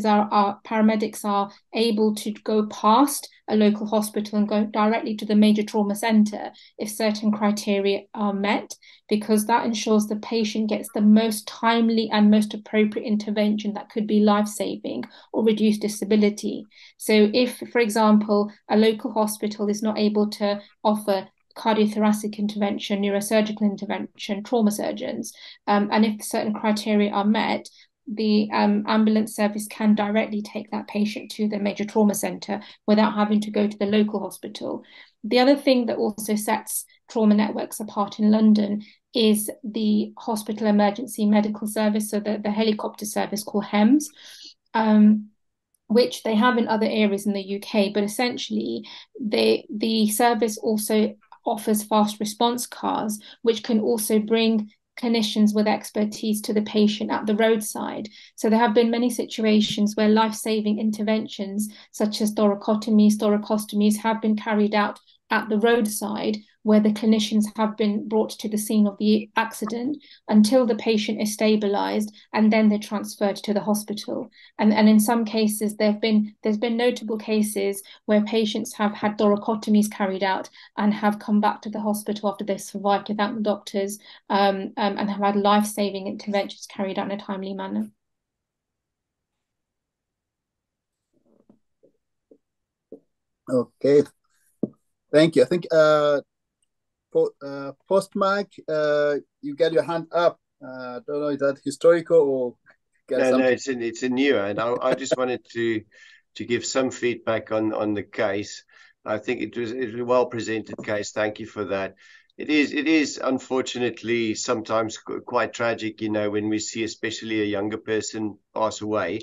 our paramedics are able to go past a local hospital and go directly to the major trauma centre if certain criteria are met, because that ensures the patient gets the most timely and most appropriate intervention that could be life-saving or reduce disability. So if, for example, a local hospital is not able to offer cardiothoracic intervention, neurosurgical intervention, trauma surgeons, and if certain criteria are met, the ambulance service can directly take that patient to the major trauma centre without having to go to the local hospital. The other thing that also sets trauma networks apart in London is the hospital emergency medical service, so the helicopter service called HEMS, which they have in other areas in the UK, but essentially the service also offers fast response cars, which can also bring clinicians with expertise to the patient at the roadside. So there have been many situations where life-saving interventions, such as thoracostomies, have been carried out at the roadside, where the clinicians have been brought to the scene of the accident until the patient is stabilized, and then they're transferred to the hospital. And in some cases, there's been notable cases where patients have had thoracotomies carried out and have come back to the hospital after they've survived without the doctors, and have had life-saving interventions carried out in a timely manner. Okay, thank you. I think Postmark, you get your hand up. Don't know, is that historical or? No, it's a new, and I just wanted to give some feedback on the case. I think it was a well-presented case. Thank you for that. It is unfortunately sometimes quite tragic, when we see especially a younger person pass away.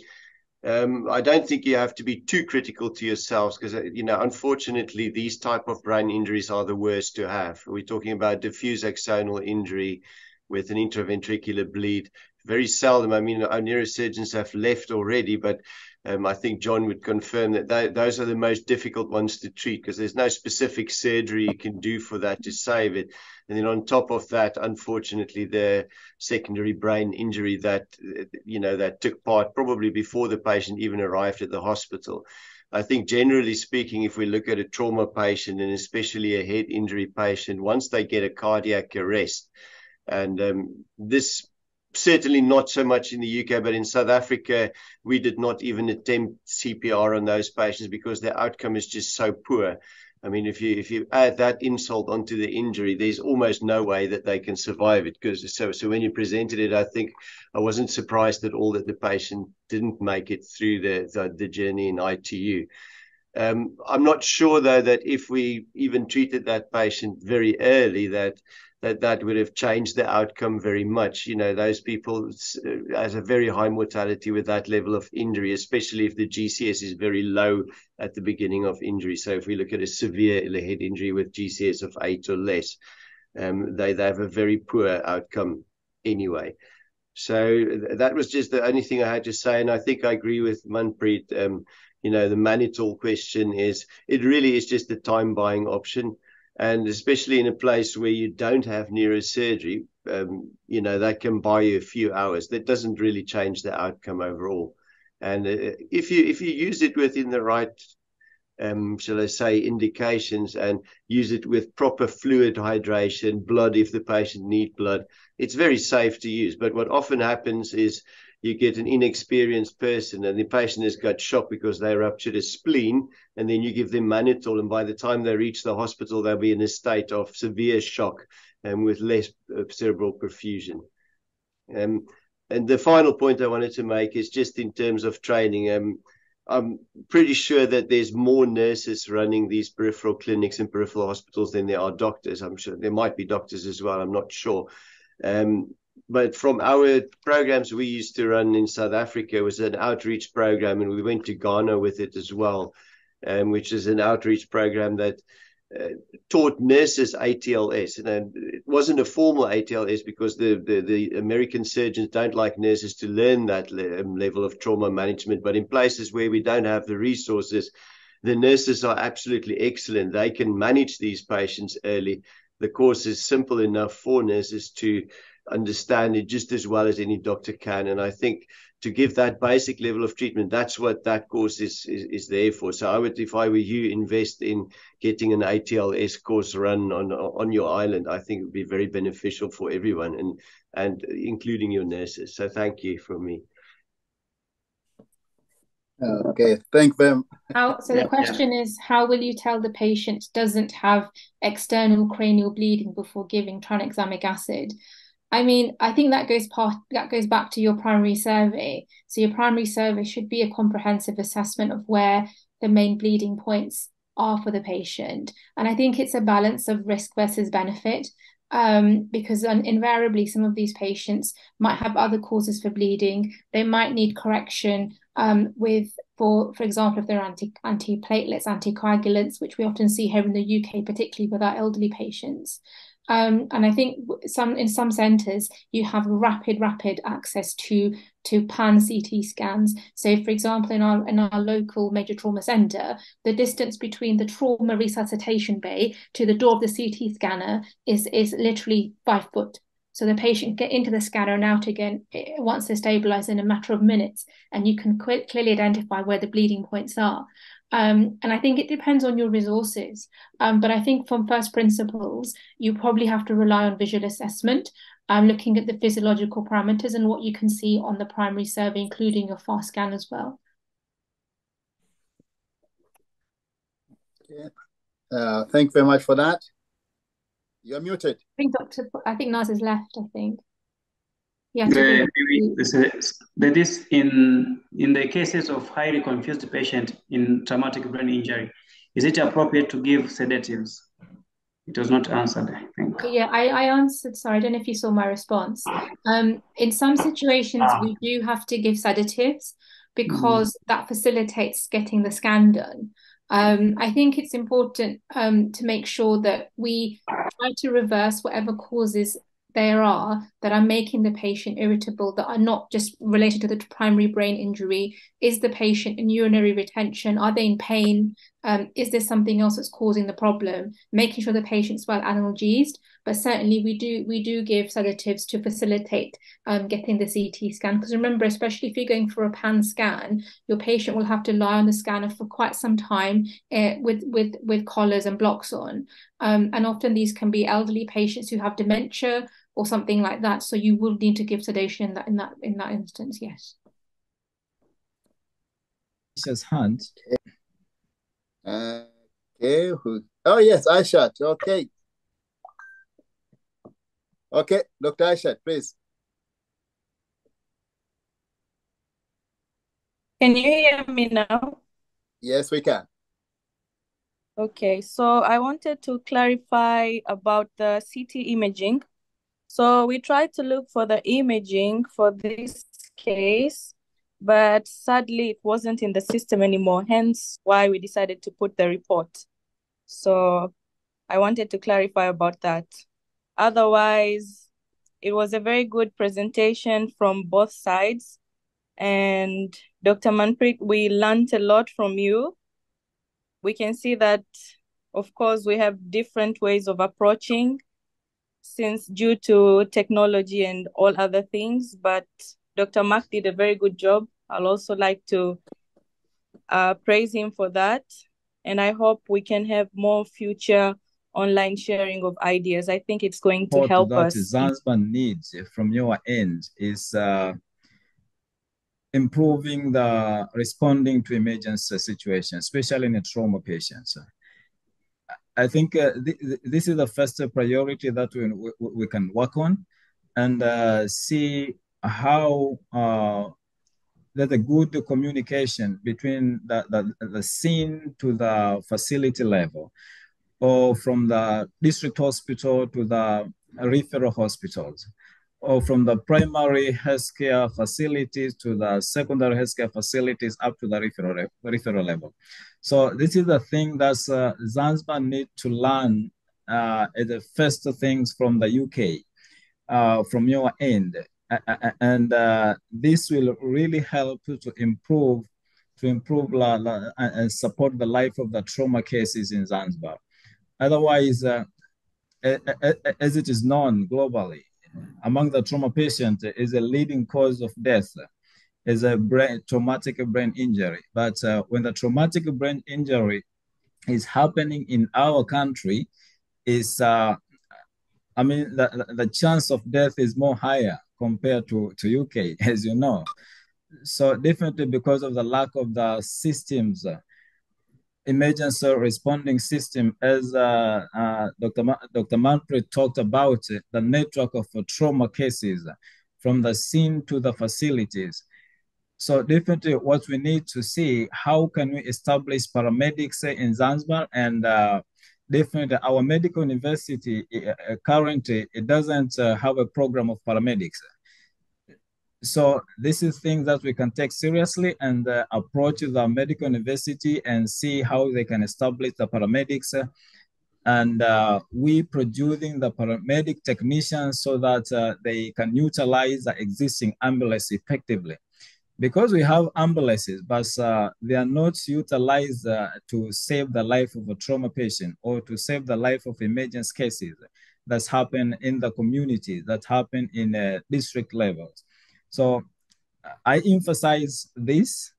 I don't think you have to be too critical to yourselves because, unfortunately, these type of brain injuries are the worst to have. We're talking about diffuse axonal injury with an intraventricular bleed. Very seldom. I mean, our neurosurgeons have left already, but I think John would confirm that those are the most difficult ones to treat because there's no specific surgery you can do for that to save it. And then on top of that, unfortunately, the secondary brain injury that took part probably before the patient even arrived at the hospital. I think generally speaking, if we look at a trauma patient and especially a head injury patient, once they get a cardiac arrest, and this certainly not so much in the UK, but in South Africa, we did not even attempt CPR on those patients because their outcome is just so poor. I mean, if you add that insult onto the injury, there's almost no way that they can survive it. So when you presented it, I think I wasn't surprised at all that the patient didn't make it through the journey in ITU. I'm not sure, though, that if we even treated that patient very early, that would have changed the outcome very much. Those people has a very high mortality with that level of injury, especially if the GCS is very low at the beginning of injury. So if we look at a severe head injury with GCS of 8 or less, they have a very poor outcome anyway. So that was just the only thing I had to say. And I think I agree with Manpreet. The mannitol question it really is just a time buying option. And especially in a place where you don't have neurosurgery, that can buy you a few hours. That doesn't really change the outcome overall. And if you use it within the right, shall I say, indications and use it with proper fluid hydration, blood if the patient needs blood, it's very safe to use. But what often happens is you get an inexperienced person and the patient has got shock because they ruptured a spleen, and then you give them mannitol, and by the time they reach the hospital, they'll be in a state of severe shock and with less cerebral perfusion. And the final point I wanted to make is just in terms of training. I'm pretty sure that there's more nurses running these peripheral clinics and peripheral hospitals than there are doctors. I'm sure there might be doctors as well. I'm not sure. But from our programs we used to run in South Africa was an outreach program, and we went to Ghana with it as well, which is an outreach program that taught nurses ATLS. And it wasn't a formal ATLS because the American surgeons don't like nurses to learn that level of trauma management. But in places where we don't have the resources, the nurses are absolutely excellent. They can manage these patients early. The course is simple enough for nurses to understand it just as well as any doctor can. And I think to give that basic level of treatment, that's what that course is there for. So I would, if I were you, invest in getting an ATLS course run on your island. I think it would be very beneficial for everyone, and including your nurses. So thank you from me. Okay, thank them. The question is, how will you tell the patient doesn't have external cranial bleeding before giving tranexamic acid? I mean, I think that goes back to your primary survey. So your primary survey should be a comprehensive assessment of where the main bleeding points are for the patient. And I think it's a balance of risk versus benefit, because invariably some of these patients might have other causes for bleeding. They might need correction for example, if they're antiplatelets, anticoagulants, which we often see here in the UK, particularly with our elderly patients. And I think in some centres you have rapid access to pan CT scans. So, for example, in our local major trauma centre, the distance between the trauma resuscitation bay to the door of the CT scanner is literally 5 foot. So the patient can get into the scanner and out again once they're stabilised in a matter of minutes, and you can clearly identify where the bleeding points are. And I think it depends on your resources. But I think from first principles, you probably have to rely on visual assessment, looking at the physiological parameters and what you can see on the primary survey, including your FAST scan as well. Yeah. Thank you very much for that. You're muted. I think Naz is left, I think. Yeah. That is in the cases of highly confused patient in traumatic brain injury, Is it appropriate to give sedatives? It was not answered, I think. Yeah, I answered. Sorry, I don't know if you saw my response. In some situations, we do have to give sedatives because that facilitates getting the scan done. I think it's important to make sure that we try to reverse whatever causes there are that are making the patient irritable, that are not just related to the primary brain injury. Is the patient in urinary retention? Are they in pain? Is there something else that's causing the problem? Making sure the patient's well analgesed, but certainly we do give sedatives to facilitate getting the CT scan. Because remember, especially if you're going for a pan scan, your patient will have to lie on the scanner for quite some time with collars and blocks on, and often these can be elderly patients who have dementia or something like that. So you will need to give sedation in that instance. Yes. Hand. Okay. Oh yes, Aishat. Okay. Okay, Dr. Aishat, please. Can you hear me now? Yes, we can. Okay, so I wanted to clarify about the CT imaging. So we tried to look for the imaging for this case, but sadly it wasn't in the system anymore, hence why we decided to put the report. So I wanted to clarify about that. Otherwise, it was a very good presentation from both sides. And Dr. Manpreet, we learned a lot from you. We can see that, of course, we have different ways of approaching since due to technology and all other things, but Dr. Mark did a very good job. I'll also like to praise him for that. And I hope we can have more future online sharing of ideas. I think it's going to help us. Zanzibar needs from your end is improving the responding to emergency situations, especially in trauma patients. I think this is the first priority that we can work on and see how there's a good communication between the scene to the facility level, or from the district hospital to the referral hospitals, or from the primary healthcare facilities to the secondary healthcare facilities up to the referral level. So this is the thing that Zanzibar need to learn as the first things from the UK, from your end. And this will really help to improve and support the life of the trauma cases in Zanzibar. Otherwise, as it is known globally, among the trauma patients is a leading cause of death is a traumatic brain injury. But when the traumatic brain injury is happening in our country, the chance of death is more higher compared to UK, as you know. So definitely because of the lack of the systems, emergency responding system, as Dr. Manfred talked about, the network of trauma cases from the scene to the facilities. So definitely what we need to see, how can we establish paramedics in Zanzibar? And definitely our medical university currently, it doesn't have a program of paramedics. So this is things that we can take seriously and approach the medical university and see how they can establish the paramedics. And we producing the paramedic technicians so that they can utilize the existing ambulance effectively. Because we have ambulances, but they are not utilized to save the life of a trauma patient or to save the life of emergency cases that's happen in the community, that happen in district levels. So I emphasize this.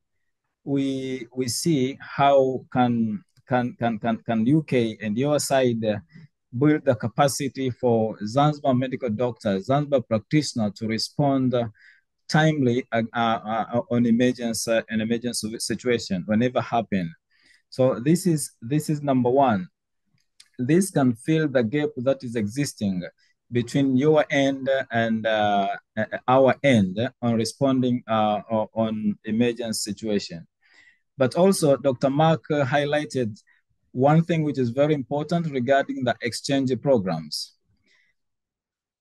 We see how can UK and your side build the capacity for Zanzibar medical doctors, Zanzibar practitioners to respond timely on emergency situation whenever happen. So this is number one. This can fill the gap that is existing between your end and our end on responding on emergency situation. But also Dr. Mark highlighted one thing which is very important regarding the exchange programs.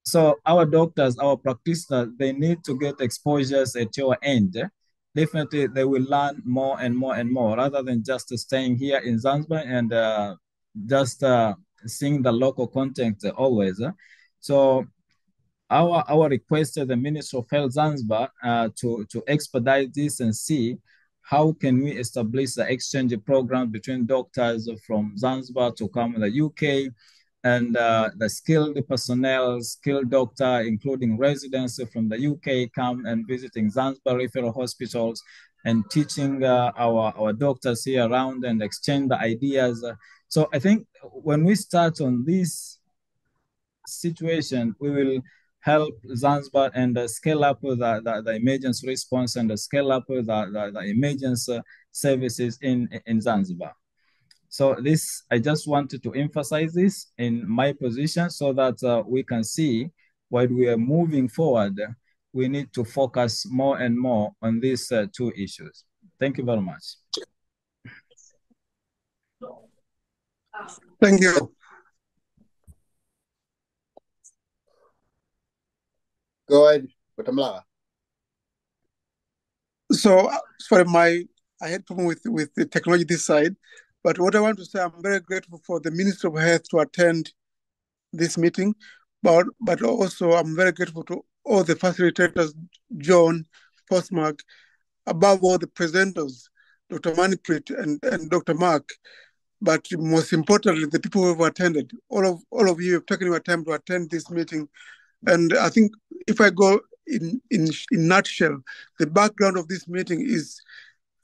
So our doctors, our practitioners, they need to get exposures at your end. Definitely, they will learn more and more and more rather than just staying here in Zanzibar and just seeing the local content always. So our request to the Ministry of Health Zanzibar to expedite this and see how can we establish the exchange program between doctors from Zanzibar to come to the UK, and the skilled personnel, skilled doctor, including residents from the UK, come and visiting Zanzibar referral hospitals and teaching our doctors here around and exchange the ideas. So I think when we start on this situation, we will help Zanzibar and scale up the emergency response and scale up the emergency services in Zanzibar. So this, I just wanted to emphasize this in my position so that we can see while we are moving forward, we need to focus more and more on these two issues. Thank you very much. Thank you. Go ahead, Guatemala. So, sorry, I had problem with the technology this side. But what I want to say, I'm very grateful for the Ministry of Health to attend this meeting, but also I'm very grateful to all the facilitators, John, Postmark, above all the presenters, Dr. Maniprit and Dr. Mark, but most importantly, the people who have attended. All of you have taken your time to attend this meeting. And I think if I go in nutshell, the background of this meeting is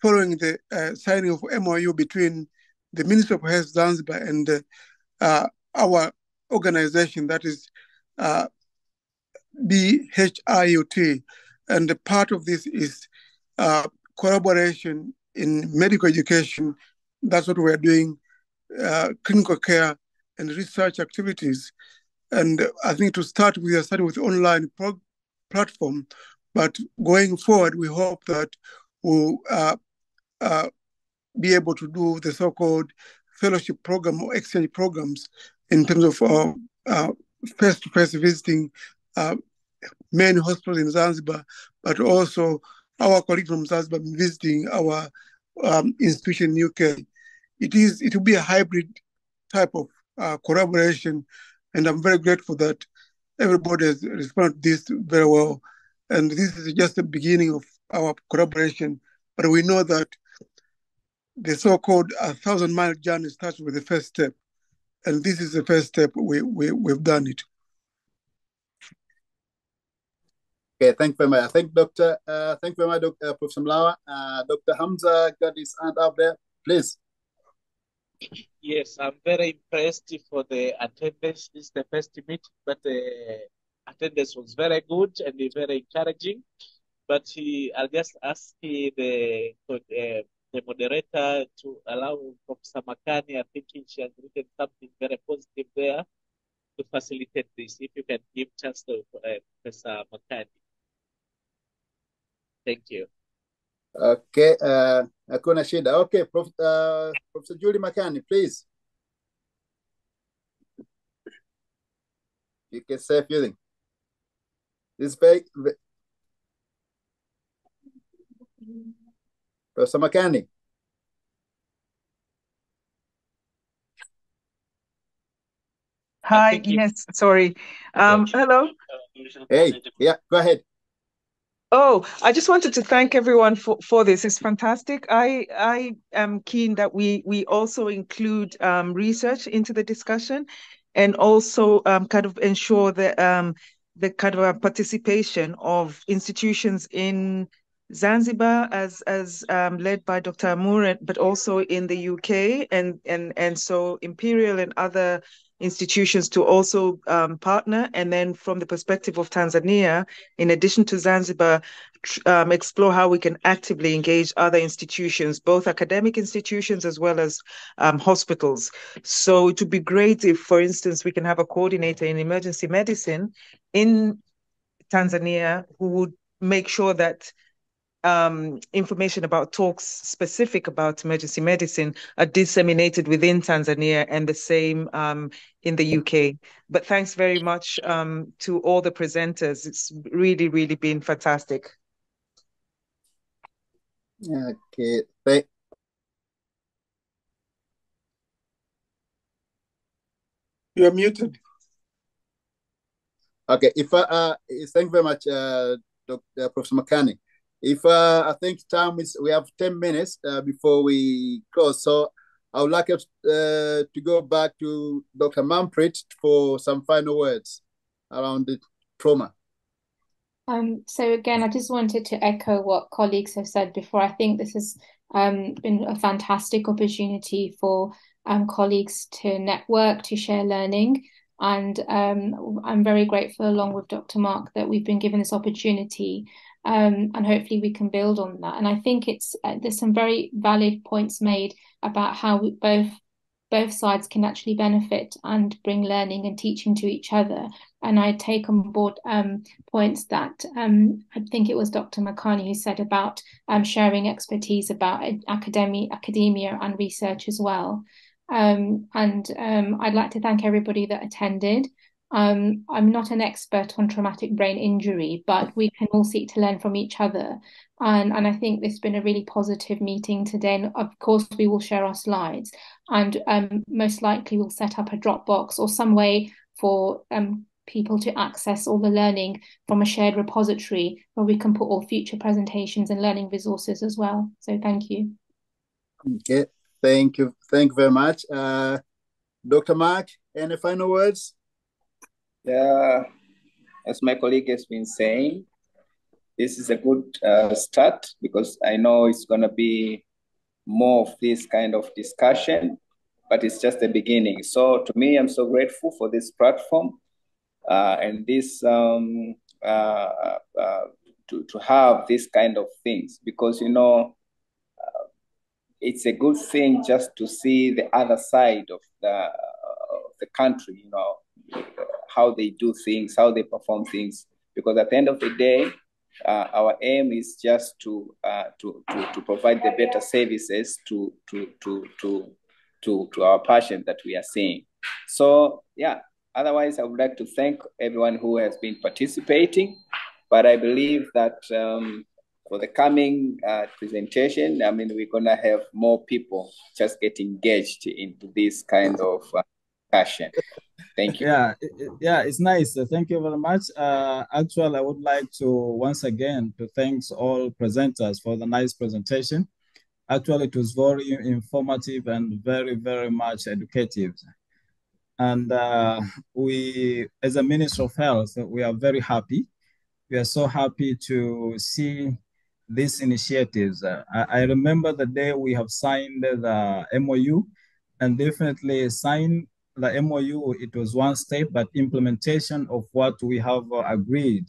following the signing of MOU between the Ministry of Health Zanzibar and our organization, that is BHIUT. And the part of this is collaboration in medical education. That's what we're doing, clinical care and research activities. And I think to start, we are starting with online platform, but going forward, we hope that we'll be able to do the so-called fellowship program or exchange programs in terms of face-to-face visiting many hospitals in Zanzibar, but also our colleagues from Zanzibar visiting our institution in UK. It will be a hybrid type of collaboration, and I'm very grateful that everybody has responded to this very well. And this is just the beginning of our collaboration, but we know that the so-called 1,000-mile journey starts with the first step, and this is the first step. We've done it. Okay, thank you very much. Thank you very much, Professor Mlawa. Dr. Hamza got his hand up there, please. Yes, I'm very impressed for the attendance. This is the first meeting, but the attendance was very good and very encouraging. But I'll just ask the moderator to allow Professor Makani. I think she has written something very positive there to facilitate this. If you can give chance to Professor Makani. Thank you. Okay, hakuna shida. Okay, Professor Julie Makani, please. You can say a few things. This very Professor Makani. Hi, yes, sorry. Hello. Hey, yeah, go ahead. Oh, I just wanted to thank everyone for this. It's fantastic. I am keen that we also include research into the discussion, and also kind of ensure that the kind of participation of institutions in Zanzibar as led by Dr. Amour, but also in the UK and so Imperial and other institutions to also partner, and then from the perspective of Tanzania, in addition to Zanzibar, explore how we can actively engage other institutions, both academic institutions as well as hospitals. So it would be great if, for instance, we can have a coordinator in emergency medicine in Tanzania who would make sure that information about talks specific about emergency medicine are disseminated within Tanzania and the same in the UK. But thanks very much to all the presenters. It's really, really been fantastic. Okay. You're muted. Okay. Thank you very much, Dr. Professor Makani. I think time is, we have 10 minutes before we close. So I would like us to go back to Dr. Manpreet for some final words around the trauma. So again, I just wanted to echo what colleagues have said before. I think this has been a fantastic opportunity for colleagues to network, to share learning. And I'm very grateful, along with Dr. Mark, that we've been given this opportunity, and hopefully we can build on that. And I think there's some very valid points made about how both sides can actually benefit and bring learning and teaching to each other. And I take on board points that I think it was Dr. Makani who said about sharing expertise about academia and research as well. I'd like to thank everybody that attended. I'm not an expert on traumatic brain injury, but we can all seek to learn from each other. And I think this has been a really positive meeting today. And of course, we will share our slides, and most likely we'll set up a Dropbox or some way for people to access all the learning from a shared repository where we can put all future presentations and learning resources as well. So thank you. Okay, thank you very much. Dr. Mark, any final words? Yeah, as my colleague has been saying, this is a good start, because I know it's going to be more of this kind of discussion, but it's just the beginning. So to me, I'm so grateful for this platform and this to have this kind of things, because, you know, it's a good thing just to see the other side of the country, you know, how they do things, how they perform things, because at the end of the day, our aim is just to provide the better services to our patients that we are seeing. So yeah, otherwise I would like to thank everyone who has been participating, but I believe that for the coming presentation, I mean, we're gonna have more people just get engaged into this kind of discussion. Thank you. Yeah, it's nice. Thank you very much. Actually, I would like to once again to thank all presenters for the nice presentation. Actually, it was very informative and very, very much educative. And we, as a Minister of Health, we are very happy. We are so happy to see these initiatives. I remember the day we have signed the MOU, and definitely sign the MOU, it was one step, but implementation of what we have agreed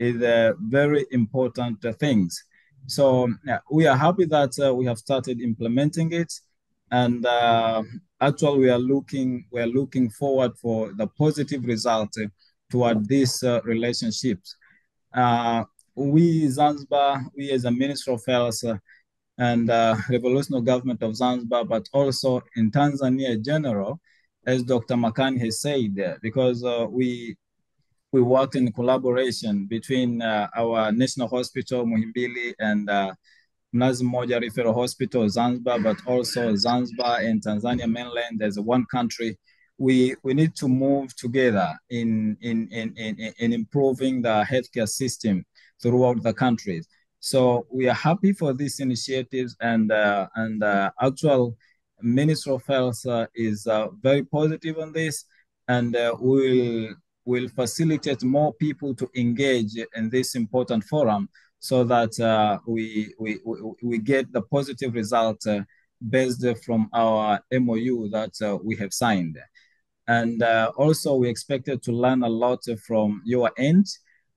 is very important things. So we are happy that we have started implementing it, and actually we are looking forward for the positive result toward these relationships. We Zanzibar, we as a Ministry of Health and Revolutionary Government of Zanzibar, but also in Tanzania in general, as Dr. Makani has said, because we worked in collaboration between our National Hospital, Muhimbili, and Mnazi Mmoja Referral Hospital, Zanzibar, but also Zanzibar and Tanzania mainland as one country. We need to move together in improving the healthcare system throughout the country. So we are happy for these initiatives, and actual Ministry of Health is very positive on this, and will facilitate more people to engage in this important forum, so that we get the positive result based from our MOU that we have signed. And also we expected to learn a lot from your end,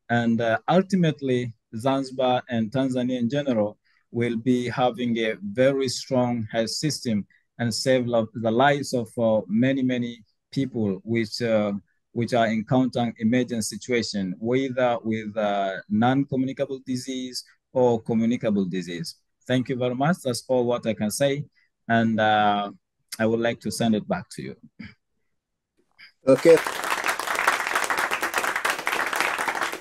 and ultimately Zanzibar and Tanzania in general will be having a very strong health system and save the lives of many people which are encountering emergency situation, whether with non-communicable disease or communicable disease. Thank you very much. That's all what I can say. And I would like to send it back to you. Okay.